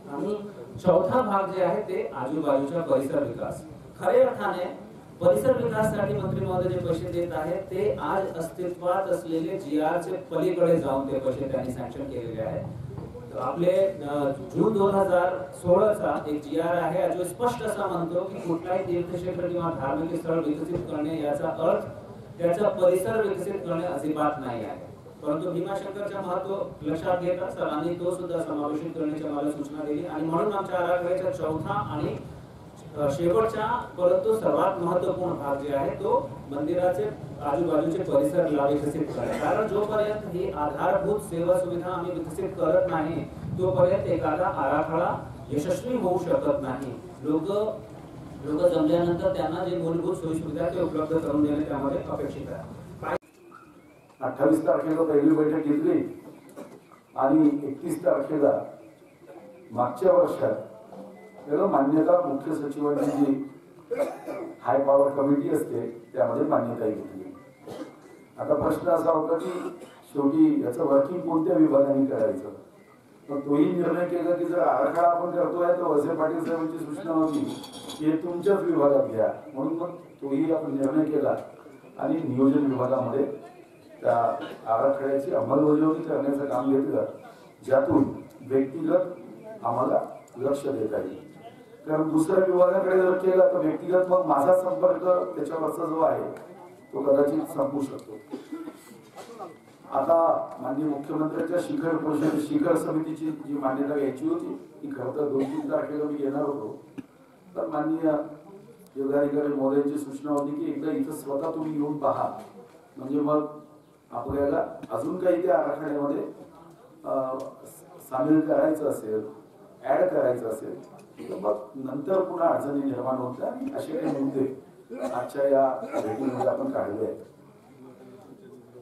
आणि चौथा भाग जे आहे ते आजूबाजूच्या परिसर विकास। खरे अर्थाने परिसर विकासासाठी मंत्री महोदय जे पैसे देत आहेत ते आज अस्तित्वात असलेले GR चे पलीकडे जाऊन ते पैसे त्यांनी सँक्शन केलेले आहेत। आपले जून 2016 चा एक GR आहे जो स्पष्ट असा म्हणतो की कुठलाही तीर्थक्षेत्र किंवा धार्मिक स्थळ विकसित करणे याचा अर्थ त्याचा परिसर विकसित करणे अजिबात नाही आहे। परंतु भीमाशंकरच्या महत्व लक्षात घेता सरांनी तो सुद्धा समावेशित करण्याची मला सूचना दिली आणि म्हणून आमच्या आराखड्याचा चौथा आणि शेवटचा परंतु सर्वात महत्त्वपूर्ण भाग जे आहे तो मंदिराचे आजूबाजूचे परिसर विकसित करणे। कारण जोपर्यंत ही आधारभूत सेवा सुविधा आम्ही विकसित करत नाही तोपर्यंत एखादा आराखडा यशस्वी होऊ शकत नाही। लोक जमल्यानंतर त्यांना जे मूलभूत सोयी सुविधा ते उपलब्ध करून देणे त्यामध्ये अपेक्षित आहे। 28 तारखेला पहिली बैठक घेतली आणि 31 तारखेला मागच्या वर्षात त्याला मान्यता मुख्य सचिवांची जी हाय पॉवर कमिटी असते त्यामध्ये मान्यता घेतली। आता प्रश्न असा होता की शेवटी याचं वर्किंग कोणत्या विभागाने करायचं, पण तोही निर्णय केला की जर आराखडा आपण करतोय तर वळसे पाटील साहेबांची सूचना होती की तुमच्याच विभागात घ्या, म्हणून मग तोही आपण निर्णय केला आणि नियोजन विभागामध्ये त्या आराखड्याची अंमलबजावणी करण्याचं काम घेतलं, ज्यातून व्यक्तिगत आम्हाला लक्ष देता येईल। कारण दुसऱ्या विभागाकडे जर केला तर व्यक्तिगत मग माझा संपर्क त्याच्यावरचा जो आहे तो कदाचित संपू शकतो। आता माननीय मुख्यमंत्र्यांच्या शिखर समितीची जी मान्यता घ्यायची होती ती खरं तर 2-3 तारखेला मी येणार होतो, तर माननीय जिल्हाधिकारी महोदयांची सूचना होती की एकदा इथं स्वतः तुम्ही येऊन पहा, म्हणजे मग आपल्याला अजून काही त्या आराखड्यामध्ये सामील करायचं असेल, ऍड करायचं असेल तर मग नंतर पुन्हा अडचणी निर्माण होत्या आणि असे काही मुद्दे आजच्या या भेटीमध्ये आपण काढले आहेत।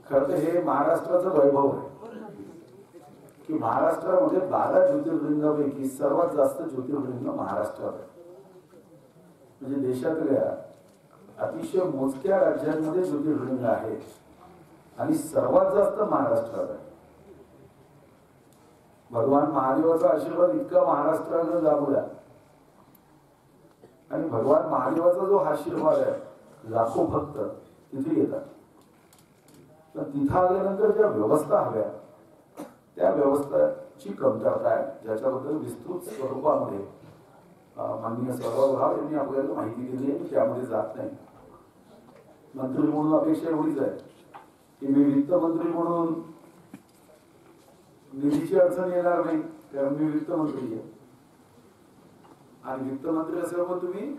खरं तर हे महाराष्ट्राचं वैभव आहे की महाराष्ट्रामध्ये 12 ज्योतिर्लिंगापैकी सर्वात जास्त ज्योतिर्लिंग महाराष्ट्रात आहे। म्हणजे देशातल्या अतिशय मोजक्या राज्यांमध्ये ज्योतिर्लिंग आहे आणि सर्वात जास्त महाराष्ट्रात आहे। भगवान महादेवाचा आशीर्वाद इतका महाराष्ट्राला लाभला आणि भगवान महादेवाचा जो आशीर्वाद आहे लाखो भक्त तिथे येतात, तर तिथं आल्यानंतर ज्या व्यवस्था हव्या त्या व्यवस्थेची कमतरता आहे, ज्याच्याबद्दल विस्तृत स्वरूपामध्ये माननीय सर्वभाव यांनी आपल्याला माहिती दिली आहे, त्यामध्ये जात नाही। मंत्री म्हणून अपेक्षा एवढीच आहे की मी वित्तमंत्री म्हणून निधीची अडचण येणार नाही, कारण मी वित्तमंत्री आहे आणि वित्तमंत्री असल्यामुळे तुम्ही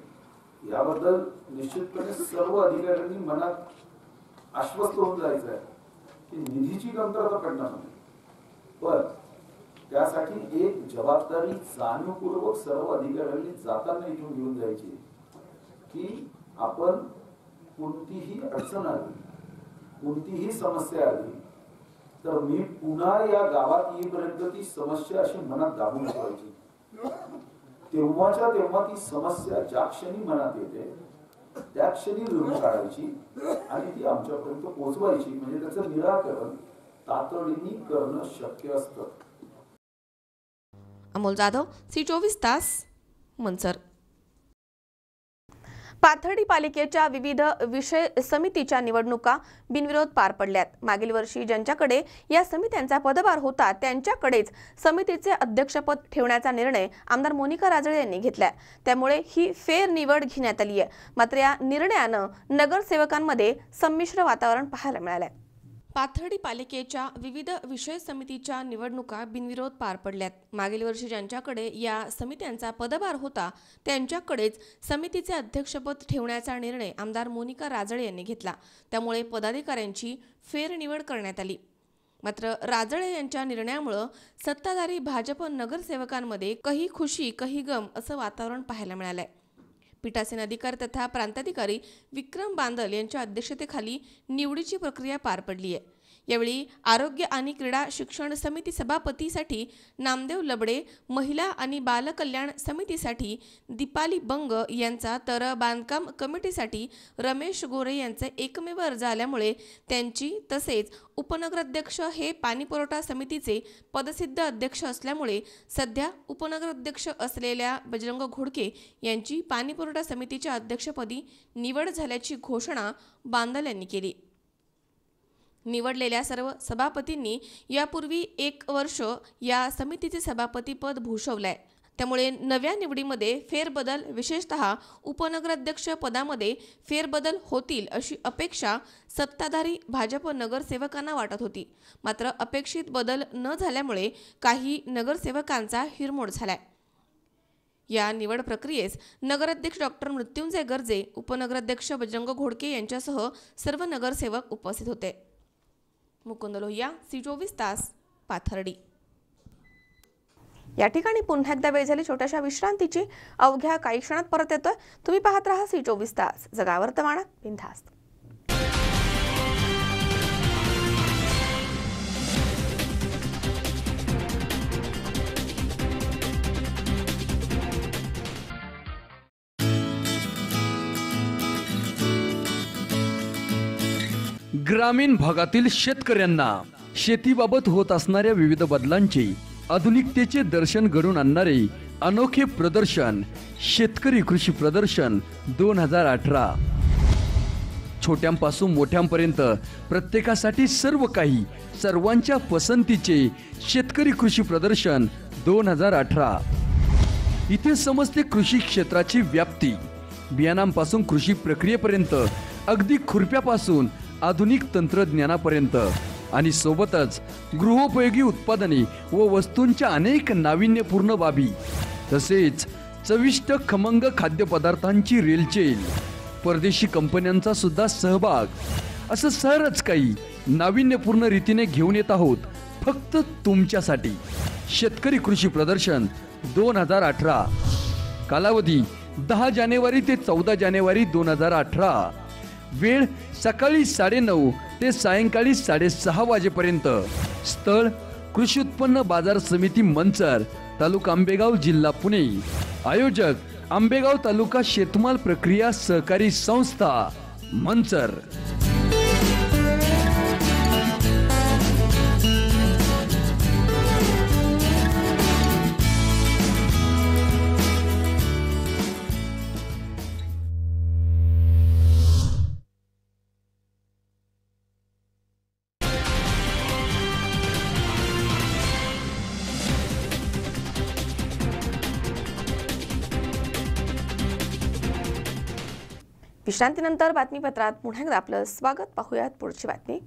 याबद्दल निश्चितपणे सर्व अधिकाऱ्यांनी मनात आश्वस्त होऊन जायचं आहे की निधीची कमतरता पडणार नाही, पण त्यासाठी एक जबाबदारी जाणीवपूर्वक सर्व अधिकाऱ्यांनी जाताना इथून घेऊन जायची की आपण कोणतीही अडचण आली, कोणतीही समस्या आली तर मी पुन्हा या गावात येईपर्यंत ती समस्या अशी मनात दाबून ठेवायची, तेव्हाच्या तेव्हा ती समस्या ज्या क्षणी मनात येते त्या क्षणी लिहून काढायची आणि ती आमच्यापर्यंत पोहोचवायची, म्हणजे त्याचं निराकरण तातडीने करणं शक्य असतं। अमोल जाधव, C24 तास, मनसर। पाथर्डी पालिकेच्या विविध विषय समितीच्या निवडणुका बिनविरोध पार पडल्यात। मागील वर्षी ज्यांच्याकडे या समित्यांचा पदभार होता त्यांच्याकडेच समितीचे अध्यक्षपद ठेवण्याचा निर्णय आमदार मोनिका राजळे यांनी घेतलाय, त्यामुळे ही फेर निवड घेण्यात आली आहे। मात्र या निर्णयानं नगरसेवकांमध्ये संमिश्र वातावरण पाहायला मिळालंय। पाथर्डी पालिकेच्या विविध विषय समितीच्या निवडणुका बिनविरोध पार पडल्यात। मागील वर्षी ज्यांच्याकडे या समित्यांचा पदभार होता त्यांच्याकडेच समितीचे अध्यक्षपद ठेवण्याचा निर्णय आमदार मोनिका राजळे यांनी घेतला, त्यामुळे पदाधिकाऱ्यांची फेरनिवड करण्यात आली। मात्र राजळे यांच्या निर्णयामुळे सत्ताधारी भाजप नगरसेवकांमध्ये कही खुशी कही गम असं वातावरण पाहायला मिळालंय। पीठासीन अधिकारी तथा प्रांताधिकारी विक्रम बांदल यांच्या अध्यक्षतेखाली निवडीची प्रक्रिया पार पडली आहे। यावेळी आरोग्य आणि क्रीडा शिक्षण समिती सभापतीसाठी नामदेव लबडे, महिला आणि बाल कल्याण समितीसाठी दीपाली बंग यांचा तर बांधकाम कमिटीसाठी रमेश गोरे यांचा एकमेव अर्ज आल्यामुळे त्यांची तसेच उपनगराध्यक्ष हे पाणीपुरवठा समितीचे पदसिद्ध अध्यक्ष असल्यामुळे सध्या उपनगराध्यक्ष असलेल्या बजरंग घोडके यांची पाणीपुरवठा समितीच्या अध्यक्षपदी निवड झाल्याची घोषणा बांदल यांनी केली। निवडलेल्या सर्व सभापतींनी यापूर्वी 1 वर्ष या समितीचे सभापतीपद भूषवलंय। त्यामुळे नव्या निवडीमध्ये फेरबदल, विशेषतः उपनगराध्यक्ष पदामध्ये फेरबदल होतील अशी अपेक्षा सत्ताधारी भाजप नगरसेवकांना वाटत होती। मात्र अपेक्षित बदल न झाल्यामुळे काही नगरसेवकांचा हिरमोड झालाय। या निवड प्रक्रियेस नगराध्यक्ष डॉक्टर मृत्युंजय गर्जे, उपनगराध्यक्ष बजरंग घोडके यांच्यासह सर्व नगरसेवक उपस्थित होते। मुकुंद लोहिया, C24 तास, पाथर्डी। या ठिकाणी पुन्हा एकदा वेळ झाली छोट्याशा विश्रांतीची। अवघ्या काही क्षणात परत येतोय। तुम्ही पाहत राहा C24 तास, जगा वर्तमानात बिनधास्त। ग्रामीण भागातील शेतकऱ्यांना शेतीबाबत होत असणाऱ्या विविध बदलांची आधुनिकतेचे दर्शन घडवून आणणारे अनोखे प्रदर्शन शेतकरी कृषी प्रदर्शन 2018। छोट्यांपासून मोठ्यांपर्यंत प्रत्येकासाठी सर्व काही, सर्वांच्या पसंतीचे शेतकरी कृषी प्रदर्शन 2018। इथे समजते कृषी क्षेत्राची व्याप्ती, बियाणांपासून कृषी प्रक्रियेपर्यंत, अगदी खुरप्यापासून आधुनिक तंत्रज्ञानापर्यंत आणि सोबतच गृहोपयोगी उत्पादने व वस्तूंच्या अनेक नाविन्यपूर्ण बाबी, तसेच चविष्ट खमंग खाद्यपदार्थांची रेलचेल, परदेशी कंपन्यांचा सुद्धा सहभाग, असं सरच काही नाविन्यपूर्ण रीतीने घेऊन येत आहोत फक्त तुमच्यासाठी। शेतकरी कृषी प्रदर्शन 2018, कालावधी 10 जानेवारी ते 14 जानेवारी 2018, वेळ सकाळी 9:30 ते सायंकाळी 6:30 वाजेपर्यंत। स्थळ कृषी उत्पन्न बाजार समिती मंचर, तालुका आंबेगाव, जिल्हा पुणे। आयोजक आंबेगाव तालुका शेतमाल प्रक्रिया सहकारी संस्था, मंचर। विश्रांतीनंतर बातमीपत्रात पुन्हा एकदा आपलं स्वागत। पाहूयात पुढची बातमी।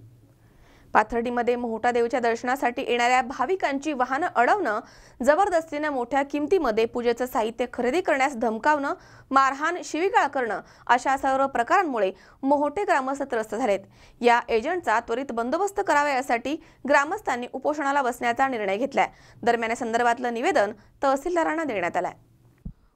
पाथर्डीमध्ये मोहटा देवीच्या दर्शनासाठी येणाऱ्या भाविकांची वाहनं अडवणं, जबरदस्तीने मोठ्या किमतीमध्ये पूजेचं साहित्य खरेदी करण्यास धमकावणं, मारहाण, शिवीगाळ करणं अशा सर्व प्रकारांमुळे मोहोटे ग्रामस्थ त्रस्त झालेत। या एजंटचा त्वरित बंदोबस्त करावा यासाठी ग्रामस्थांनी उपोषणाला बसण्याचा निर्णय घेतलाय। दरम्यान या संदर्भातलं निवेदन तहसीलदारांना देण्यात आलंय।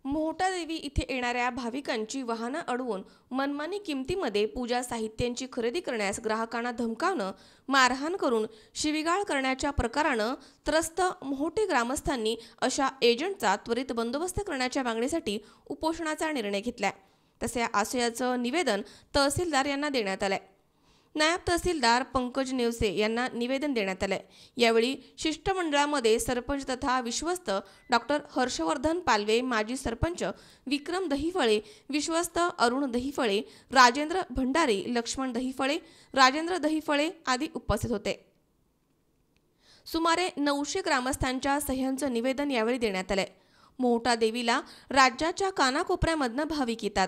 मोहोटा देवी इथे येणाऱ्या भाविकांची वाहनं अडवून मनमानी किमतीमध्ये पूजा साहित्यांची खरेदी करण्यास ग्राहकांना धमकावणं, मारहाण करून शिवीगाळ करण्याच्या प्रकारानं त्रस्त मोहोटे ग्रामस्थांनी अशा एजंटचा त्वरित बंदोबस्त करण्याच्या मागणीसाठी उपोषणाचा निर्णय घेतलाय। तसे आशयाचं निवेदन तहसीलदार यांना देण्यात आलंय। नायब तहसीलदार पंकज नेवसे यांना निवेदन देण्यात आले। यावेळी शिष्टमंडळामध्ये सरपंच तथा विश्वस्त डॉक्टर हर्षवर्धन पालवे, माजी सरपंच विक्रम दहिफळे, विश्वस्त अरुण दहिफळे, राजेंद्र भंडारी, लक्ष्मण दहिफळे, राजेंद्र दहिफळे आदी उपस्थित होते। सुमारे 900 ग्रामस्थांच्या सह्यांचं निवेदन यावेळी देण्यात आले। मोहोटा देवीला राज्याच्या कानाकोपऱ्यामधनं भाविक येतात।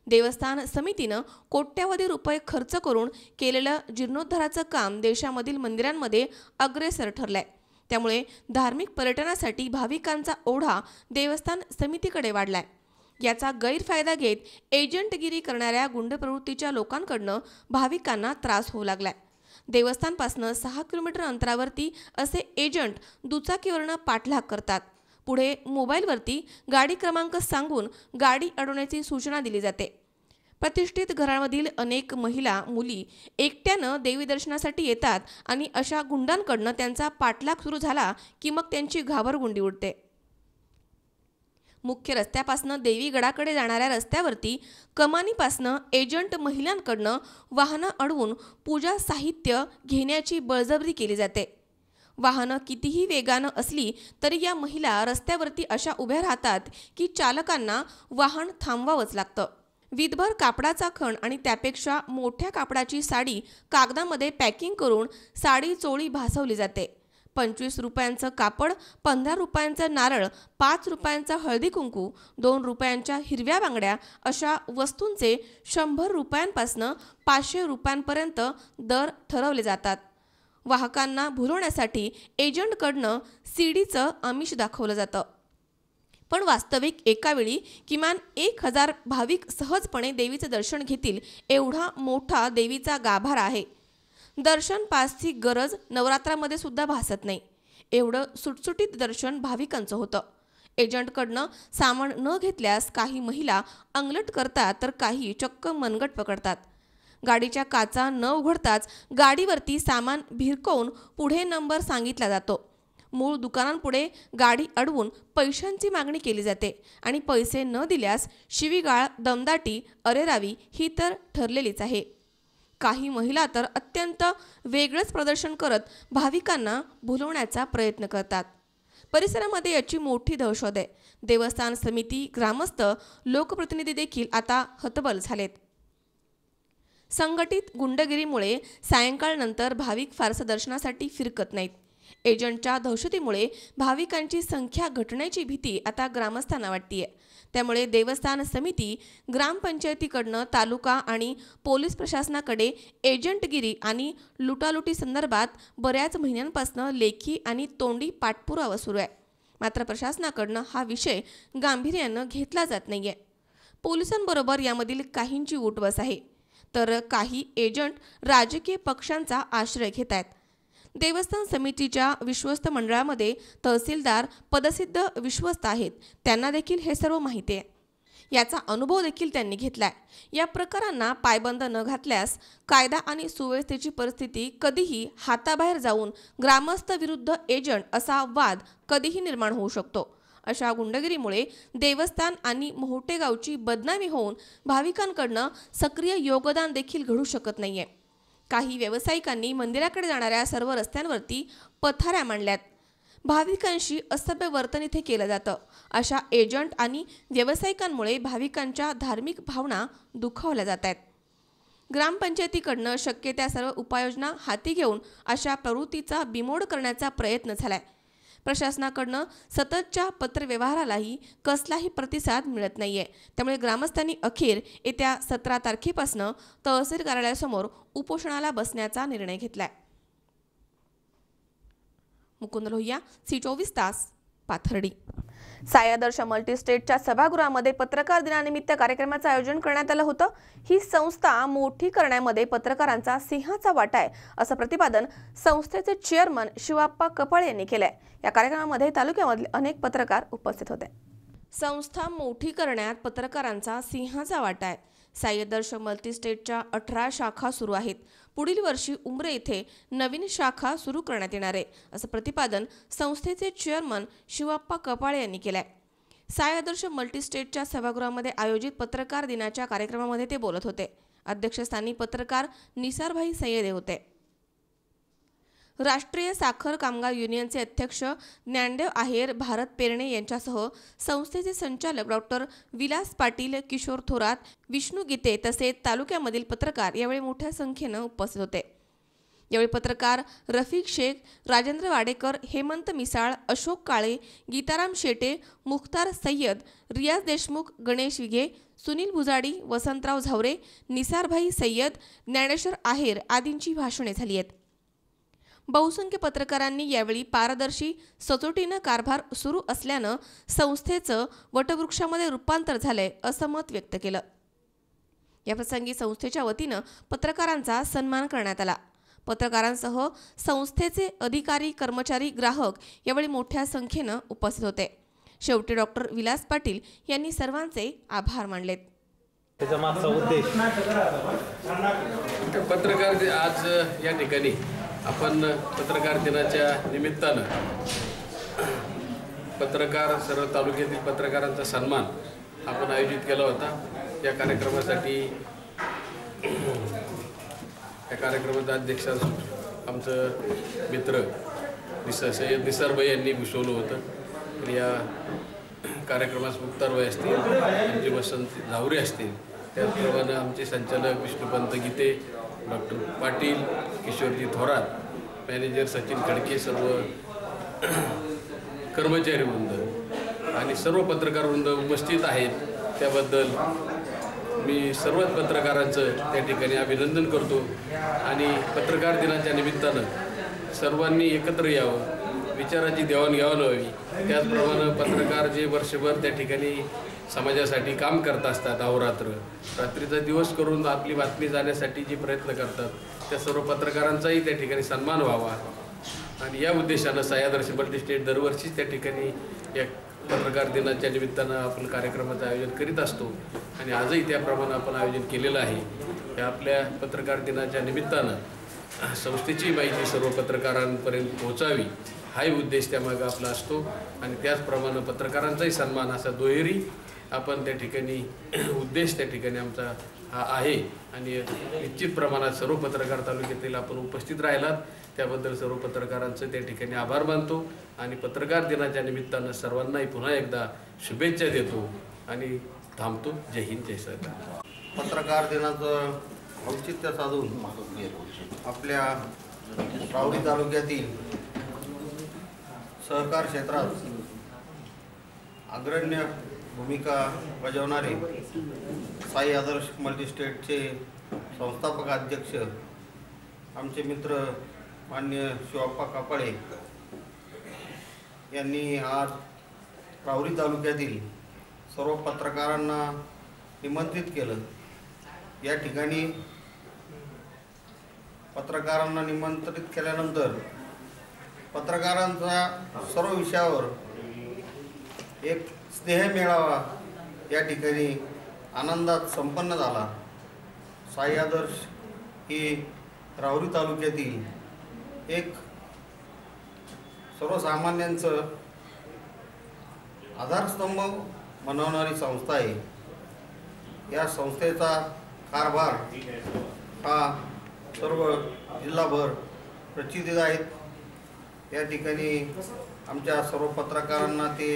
देवस्थान समितीनं कोट्यावधी रुपये खर्च करून केलेलं जीर्णोद्धाराचं काम देशामधील मंदिरांमध्ये अग्रेसर ठरलंय। त्यामुळे धार्मिक पर्यटनासाठी भाविकांचा ओढा देवस्थान समितीकडे वाढलाय। याचा गैरफायदा घेत एजंटगिरी करणाऱ्या गुंड प्रवृत्तीच्या लोकांकडनं भाविकांना त्रास होऊ लागलाय। देवस्थानपासून 6 किलोमीटर अंतरावरती असे एजंट दुचाकीवरनं पाठलाग करतात। पुढे मोबाईलवरती गाडी क्रमांक सांगून गाडी अडवण्याची सूचना दिली जाते। प्रतिष्ठित घरामधील अनेक महिला मुली एकट्यानं देवी दर्शनासाठी येतात आणि अशा गुंडांकडनं त्यांचा पाठलाग सुरू झाला की मग त्यांची घाबरगुंडी उडते. मुख्य रस्त्यापासनं देवीगडाकडे जाणाऱ्या रस्त्यावरती कमानीपासनं एजंट महिलांकडनं वाहनं अडवून पूजा साहित्य घेण्याची बळजबरी केली जाते. वाहनं कितीही वेगानं असली तरी या महिला रस्त्यावरती अशा उभ्या राहतात की चालकांना वाहन थांबवावंच लागतं. वीटभर कापडाचा खण आणि त्यापेक्षा मोठ्या कापडाची साडी कागदामध्ये पॅकिंग करून साडी चोळी भासवली जाते. 25 रुपयांचं कापड, 15 रुपयांचं नारळ, 5 रुपयांचा हळदी कुंकू, 2 रुपयांच्या हिरव्या बांगड्या अशा वस्तूंचे 100 रुपयांपासून 500 रुपयांपर्यंत दर ठरवले जातात. वाहकांना भुलवण्यासाठी एजंटकडनं सीडीचं आमिष दाखवलं जातं. पण वास्तविक एका वेळी किमान 1000 भाविक सहजपणे देवीचं दर्शन घेतील एवढा मोठा देवीचा गाभारा आहे. दर्शन पासची गरज नवरात्रामध्ये सुद्धा भासत नाही. एवढं सुटसुटीत दर्शन भाविकांचं होतं. एजंटकडनं सामान न घेतल्यास काही महिला अंगलट करतात तर काही चक्क मनगट पकडतात. गाडीच्या काचा न उघडताच गाडीवरती सामान भिरकवून पुढे नंबर सांगितला जातो. मूळ दुकानांपुढे गाडी अडवून पैशांची मागणी केली जाते आणि पैसे न दिल्यास शिवीगाळ, दमदाटी, अरेरावी ही तर ठरलेलीच आहे. काही महिला तर अत्यंत वेगळंच प्रदर्शन करत भाविकांना भुलवण्याचा प्रयत्न करतात. परिसरामध्ये याची मोठी दहशत आहे. देवस्थान समिती, ग्रामस्थ, लोकप्रतिनिधी देखील आता हतबल झालेत. संघटित गुंडगिरीमुळे सायंकाळनंतर भाविक फारसं दर्शनासाठी फिरकत नाहीत. एजंटच्या दहशतीमुळे भाविकांची संख्या घटण्याची भीती आता ग्रामस्थांना वाटतेय. त्यामुळे देवस्थान समिती, ग्रामपंचायतीकडनं तालुका आणि पोलीस प्रशासनाकडे एजंटगिरी आणि लुटालुटी संदर्भात बऱ्याच महिन्यांपासून लेखी आणि तोंडी पाठपुरावा सुरू आहे. मात्र प्रशासनाकडनं हा विषय गांभीर्यानं घेतला जात नाहीये. पोलिसांबरोबर यामधील काहींची उठबस आहे तर काही एजंट राजकीय पक्षांचा आश्रय घेत आहेत. देवस्थान समितीच्या विश्वस्त मंडळामध्ये तहसीलदार पदसिद्ध विश्वस्त आहेत. त्यांना देखील हे सर्व माहिती आहे. याचा अनुभव देखील त्यांनी घेतलाय. या प्रकारांना पायबंद न घातल्यास कायदा आणि सुव्यवस्थेची परिस्थिती कधीही हाताबाहेर जाऊन ग्रामस्थ विरुद्ध एजंट असा वाद कधीही निर्माण होऊ शकतो. अशा गुंडगिरीमुळे देवस्थान आणि मोहोटे गावची बदनामी होऊन भाविकांकडनं सक्रिय योगदान देखील घडू शकत नाहीये. काही व्यावसायिकांनी मंदिराकडे जाणाऱ्या सर्व रस्त्यांवरती पथाऱ्या मांडल्यात. भाविकांशी असभ्य वर्तन इथे केलं जातं. अशा एजंट आणि व्यावसायिकांमुळे भाविकांच्या धार्मिक भावना दुखावल्या जात आहेत. ग्रामपंचायतीकडनं शक्य त्या सर्व उपाययोजना हाती घेऊन अशा प्रवृत्तीचा बिमोड करण्याचा प्रयत्न झालाय. प्रशासनाकडनं सततच्या पत्रव्यवहारालाही कसलाही प्रतिसाद मिळत नाहीये. त्यामुळे ग्रामस्थांनी अखेर येत्या 17 तारखेपासून तहसील कार्यालयासमोर उपोषणाला बसण्याचा निर्णय घेतलाय. मुकुंद लोहिया, C24 तास, पाथर्डी. साई आदर्श मल्टीस्टेटच्या सभागृहामध्ये पत्रकार दिनानिमित्त कार्यक्रमाचं आयोजन करण्यात आलं होतं. ही संस्था मोठी करण्यामध्ये पत्रकारांचा सिंहाचा वाटा आहे असं प्रतिपादन संस्थेचे चेअरमन शिवाप्पा कपाळे यांनी केलंय. या कार्यक्रमामध्ये तालुक्यामधले अनेक पत्रकार उपस्थित होते. संस्था मोठी करण्यात पत्रकारांचा सिंहाचा वाटा आहे. साई आदर्श मल्टीस्टेटच्या 18 शाखा सुरू आहेत. पुढील वर्षी उमरे येथे नवीन शाखा सुरू करण्यात येणार आहे असं प्रतिपादन संस्थेचे चेअरमन शिवाप्पा कपाळे यांनी केलंय. साई आदर्श मल्टीस्टेटच्या सभागृहामध्ये आयोजित पत्रकार दिनाच्या कार्यक्रमामध्ये ते बोलत होते. अध्यक्षस्थानी पत्रकार निसारभाई सय्यदे होते. राष्ट्रीय साखर कामगार युनियनचे अध्यक्ष ज्ञानदेव आहेर, भारत पेरणे यांच्यासह संस्थेचे संचालक डॉक्टर विलास पाटील, किशोर थोरात, विष्णू गीते तसेच तालुक्यामधील पत्रकार यावेळी मोठ्या संख्येनं उपस्थित होते. यावेळी पत्रकार रफिक शेख, राजेंद्र वाडेकर, हेमंत मिसाळ, अशोक काळे, गीताराम शेटे, मुख्तार सय्यद, रियाज देशमुख, गणेश विघे, सुनील भुजाडी, वसंतराव झावरे, निसारभाई सय्यद, ज्ञानेश्वर आहेर आदींची भाषणे झाली आहेत. बहुसंख्य पत्रकारांनी यावेळी पारदर्शी सचोटीनं कारभार सुरू असल्यानं संस्थेचं वटवृक्षामध्ये रूपांतर झालंय असं मत व्यक्त केलं. याप्रसंगी संस्थेच्या वतीनं पत्रकारांचा सन्मान करण्यात आला. पत्रकारांसह संस्थेचे अधिकारी, कर्मचारी, ग्राहक यावेळी मोठ्या संख्येनं उपस्थित होते. शेवटी डॉक्टर विलास पाटील यांनी सर्वांचे आभार मानलेत. त्याचा मागचा उद्देश पत्रकार आज या ठिकाणी आपण पत्रकार दिनाच्या निमित्तानं पत्रकार सर्व तालुक्यातील पत्रकारांचा सन्मान आपण आयोजित केला होता. या कार्यक्रमासाठी या कार्यक्रमाचा अध्यक्ष आमचं मित्र सय्यद निसारभाई यांनी घोषवलं होतं. तर या कार्यक्रमास मुक्तारबाई असतील, आमचे वसंत झावरे असतील, त्याचप्रमाणे आमचे संचालक विष्णुपंत गीते, डॉक्टर पाटील, किशोरजी थोरात, मॅनेजर सचिन खडके, सर्व कर्मचारी वृंद आणि सर्व पत्रकार वृंद उपस्थित आहेत. त्याबद्दल मी सर्वच पत्रकारांचं त्या ठिकाणी अभिनंदन करतो आणि पत्रकार दिनाच्या निमित्तानं सर्वांनी एकत्र यावं, विचाराची देवाणघेवाण व्हावी. त्याचप्रमाणे पत्रकार जे वर्षभर त्या ठिकाणी समाजासाठी काम करत असतात, अहोरात्र रात्रीचा दिवस करून आपली बातमी जाण्यासाठी जे प्रयत्न करतात, त्या सर्व पत्रकारांचाही त्या ठिकाणी सन्मान व्हावा आणि या उद्देशानं सह्यादर्श मल्टीस्टेट दरवर्षीच त्या ठिकाणी या पत्रकार दिनाच्या निमित्तानं आपण कार्यक्रमाचं आयोजन करीत असतो आणि आजही त्याप्रमाणे आपण आयोजन केलेलं आहे. या आपल्या पत्रकार दिनाच्या निमित्तानं संस्थेची माहिती सर्व पत्रकारांपर्यंत पोहोचावी हाही उद्देश त्यामागं आपला असतो आणि त्याचप्रमाणे पत्रकारांचाही सन्मान असा दुहेरी आपण त्या ठिकाणी उद्देश त्या ठिकाणी आमचा हा आहे आणि निश्चित प्रमाणात सर्व पत्रकार तालुक्यातील आपण उपस्थित राहिलात त्याबद्दल सर्व पत्रकारांचं त्या ठिकाणी आभार मानतो आणि पत्रकार दिनाच्या निमित्तानं सर्वांनाही पुन्हा एकदा शुभेच्छा देतो आणि थांबतो. जय हिंद, जय सरकार. पत्रकार दिनाचं औचित्य साधून आपल्या राहुरी तालुक्यातील सहकार क्षेत्रात अग्रण्य भूमिका बजावणारे साई आदर्श मल्टीस्टेटचे संस्थापक अध्यक्ष आमचे मित्र मान्य शिवाप्पा कापाळे यांनी आज राहुरी तालुक्यातील सर्व पत्रकारांना निमंत्रित केलं. या ठिकाणी पत्रकारांना निमंत्रित केल्यानंतर पत्रकारांचा सर्व विषयावर एक स्नेह मेळावा या ठिकाणी आनंदात संपन्न झाला. साई आदर्श ही राहुरी तालुक्यातील एक सर्वसामान्यांचं आधारस्तंभ बनवणारी संस्था आहे. या संस्थेचा कारभार हा सर्व जिल्हाभर प्रचितीत आहेत. या ठिकाणी आमच्या सर्व पत्रकारांना ते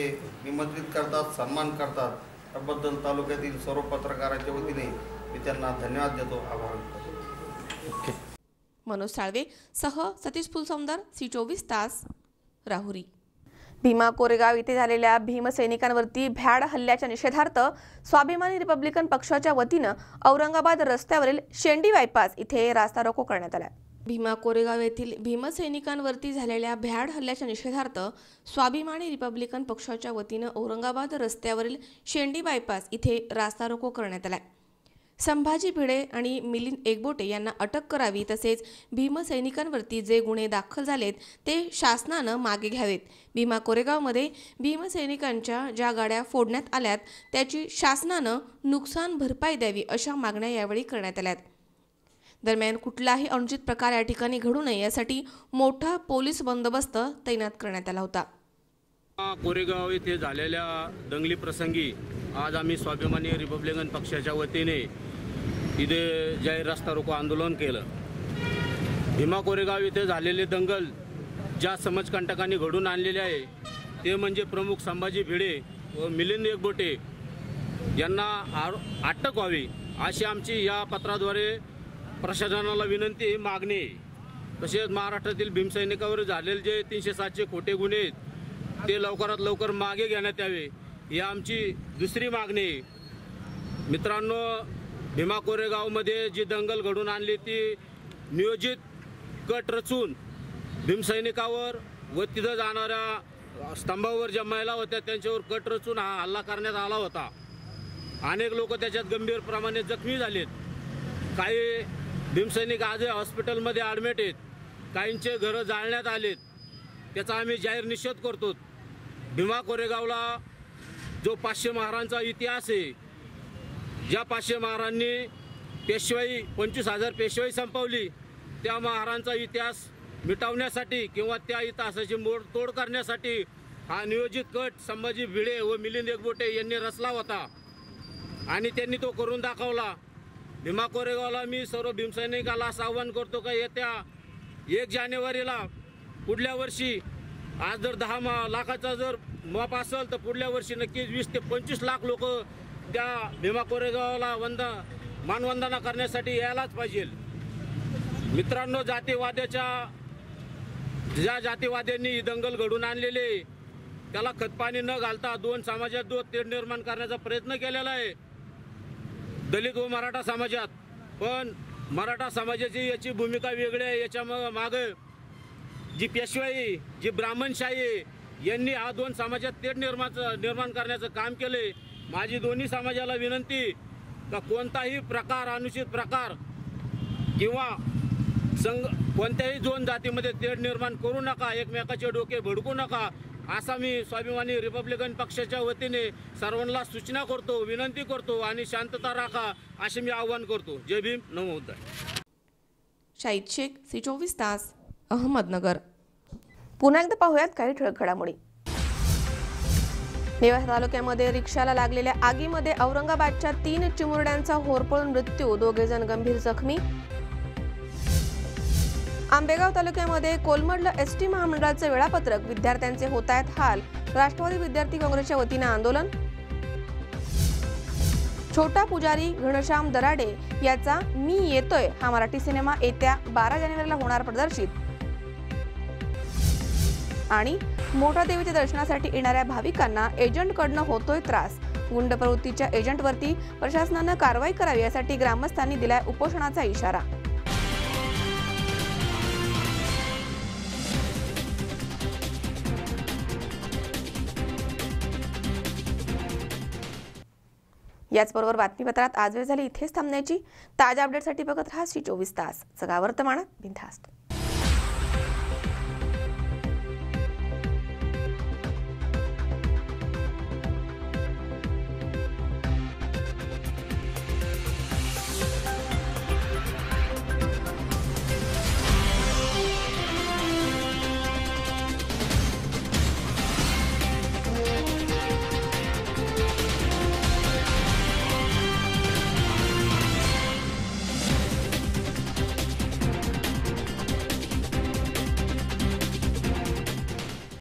निमंत्रित करतात, सन्मान करतात. त्याबद्दल तालुक्यातील सर्व पत्रकारांच्या वतीने मी त्यांना धन्यवाद देतो, आभार मानतो. मनोज साळवे सह सतीश फुलसौंदर, C24 तास, राहुरी. भीमा कोरेगाव येथे झालेल्या भीमसैनिकांवरती भ्याड हल्ल्याच्या निषेधार्थ स्वाभिमानी रिपब्लिकन पक्षाच्या वतीनं औरंगाबाद रस्त्यावरील शेंडी बायपास इथे रास्ता रोको करण्यात आला. भीमा कोरेगाव येथील भीमसैनिकांवरती झालेल्या भ्याड हल्ल्याच्या निषेधार्थ स्वाभिमानी रिपब्लिकन पक्षाच्या वतीनं औरंगाबाद रस्त्यावरील शेंडी बायपास इथे रास्ता रोको करण्यात आला. संभाजी भिडे आणि मिलिंद एकबोटे यांना अटक करावी तसेच भीमसैनिकांवरती जे गुन्हे दाखल झालेत ते शासनानं मागे घ्यावेत. भीमा कोरेगावमध्ये भीमसैनिकांच्या ज्या गाड्या फोडण्यात आल्यात त्याची शासनानं नुकसान भरपाई द्यावी अशा मागण्या यावेळी करण्यात आल्यात. दरम्यान कुठलाही अनुचित प्रकार या ठिकाणी घडू नये यासाठी मोठा पोलीस बंदोबस्त तैनात करण्यात आला होता. कोरेगाव येथे झालेल्या दंगली प्रसंगी आज आम्ही स्वाभिमानी रिपब्लिकन पक्षाच्या वतीने इथे जाहीर रास्ता रोको आंदोलन केलं. भीमा कोरेगाव येथे झालेले दंगल ज्या समाजकंटकांनी घडून आणलेले आहे ते म्हणजे प्रमुख संभाजी भिडे व मिलिंद एकबोटे यांना अटक व्हावी अशी आमची या पत्राद्वारे प्रशासनाला विनंती मागणी. तसेच महाराष्ट्रातील भीमसैनिकावर झालेले जे 307चे खोटे गुन्हे ते लवकरात लवकर मागे घेण्यात यावे ही आमची दुसरी मागणी आहे. मित्रांनो, भीमा कोरेगावमध्ये जी दंगल घडून आणली ती नियोजित कट रचून भीमसैनिकावर व तिथं जाणाऱ्या स्तंभावर ज्या महिला होत्या त्यांच्यावर कट रचून हा हल्ला करण्यात आला होता. अनेक लोक त्याच्यात गंभीर प्रमाणे जखमी झालेत. काही भीमसैनिक आजही हॉस्पिटलमध्ये ॲडमिट आहेत. काहींचे घरं जाळण्यात आलेत. त्याचा आम्ही जाहीर निषेध करतो. भीमा कोरेगावला जो 500 महारांचा इतिहास आहे ज्या 500 महारांनी पेशवाई 25,000 पेशवाई संपवली, त्या महारांचा इतिहास मिटवण्यासाठी किंवा त्या इतिहासाची मोडतोड करण्यासाठी हा नियोजित कट संभाजी भिडे व मिलिंद एकबोटे यांनी रचला होता आणि त्यांनी तो करून दाखवला. भीमा कोरेगावला मी सर्व भीमसैनिकाला असं आवाहन करतो का येत्या 1 जानेवारीला पुढल्या वर्षी आज जर 10 लाखाचा जर माप असेल तर पुढल्या वर्षी नक्कीच 20 ते 25 लाख लोक त्या भीमा कोरेगावला मानवंदना करण्यासाठी यायलाच पाहिजे. मित्रांनो, ज्या जातीवाद्यांनी ही दंगल घडून आणलेले त्याला खतपाणी न घालता 2 समाजात तेढ निर्माण करण्याचा प्रयत्न केलेला आहे, दलित व मराठा समाजात. पण मराठा समाजाची याची भूमिका वेगळी आहे. याच्या मागे जी पेशवाई, जी ब्राह्मणशाही यांनी हा 2 समाजात तेढ निर्माण करण्याचं काम केले. माझी दोन्ही समाजाला विनंती का कोणताही प्रकार, अनुचित प्रकार किंवा कोणत्याही 2 जातीमध्ये तेढ निर्माण करू नका, एकमेकाचे डोके भडकू नका, असा मी स्वाभिमानी रिपब्लिकन पक्षाच्या वतीने सर्वांना सूचना करतो, विनंती करतो आणि शांतता राखा असे मी आवाहन करतो. जय भीम, नमो बुद्धाय. शाहिद शेख, C24 तास, अहमदनगर. पुन्हा एकदा पाहूयात काही ठळक घडामोडी. नेवासा तालुक्यामध्ये रिक्षाला लागलेल्या आगीमध्ये औरंगाबादच्या 3 चिमुरड्यांचा होरपळून मृत्यू, 2 जण गंभीर जखमी. आंबेगाव तालुक्यामध्ये कोलमडलं SD महामंडळाचे वेळापत्रक, विद्यार्थ्यांचे होत आहेत हाल, राष्ट्रवादी विद्यार्थी काँग्रेसच्या वतीने आंदोलन. छोटा पुजारी घनश्याम दराडे याचा मी येतोय हा मराठी सिनेमा येत्या 12 जानेवारीला होणार प्रदर्शित. आणि मोठा देवीच्या दर्शनासाठी येणाऱ्या भाविकांना एजंटकडनं होतोय त्रास, गुंड प्रवृत्तीच्या एजंटवरती प्रशासनानं कारवाई करावी यासाठी ग्रामस्थांनी दिलाय उपोषणाचा इशारा. याचबरोबर बातमीपत्रात आज वेळ झाली इथेच थांबण्याची. ताज्या अपडेटसाठी बघत राहा C24 तास. जगा वर्तमानात बिनधास्त.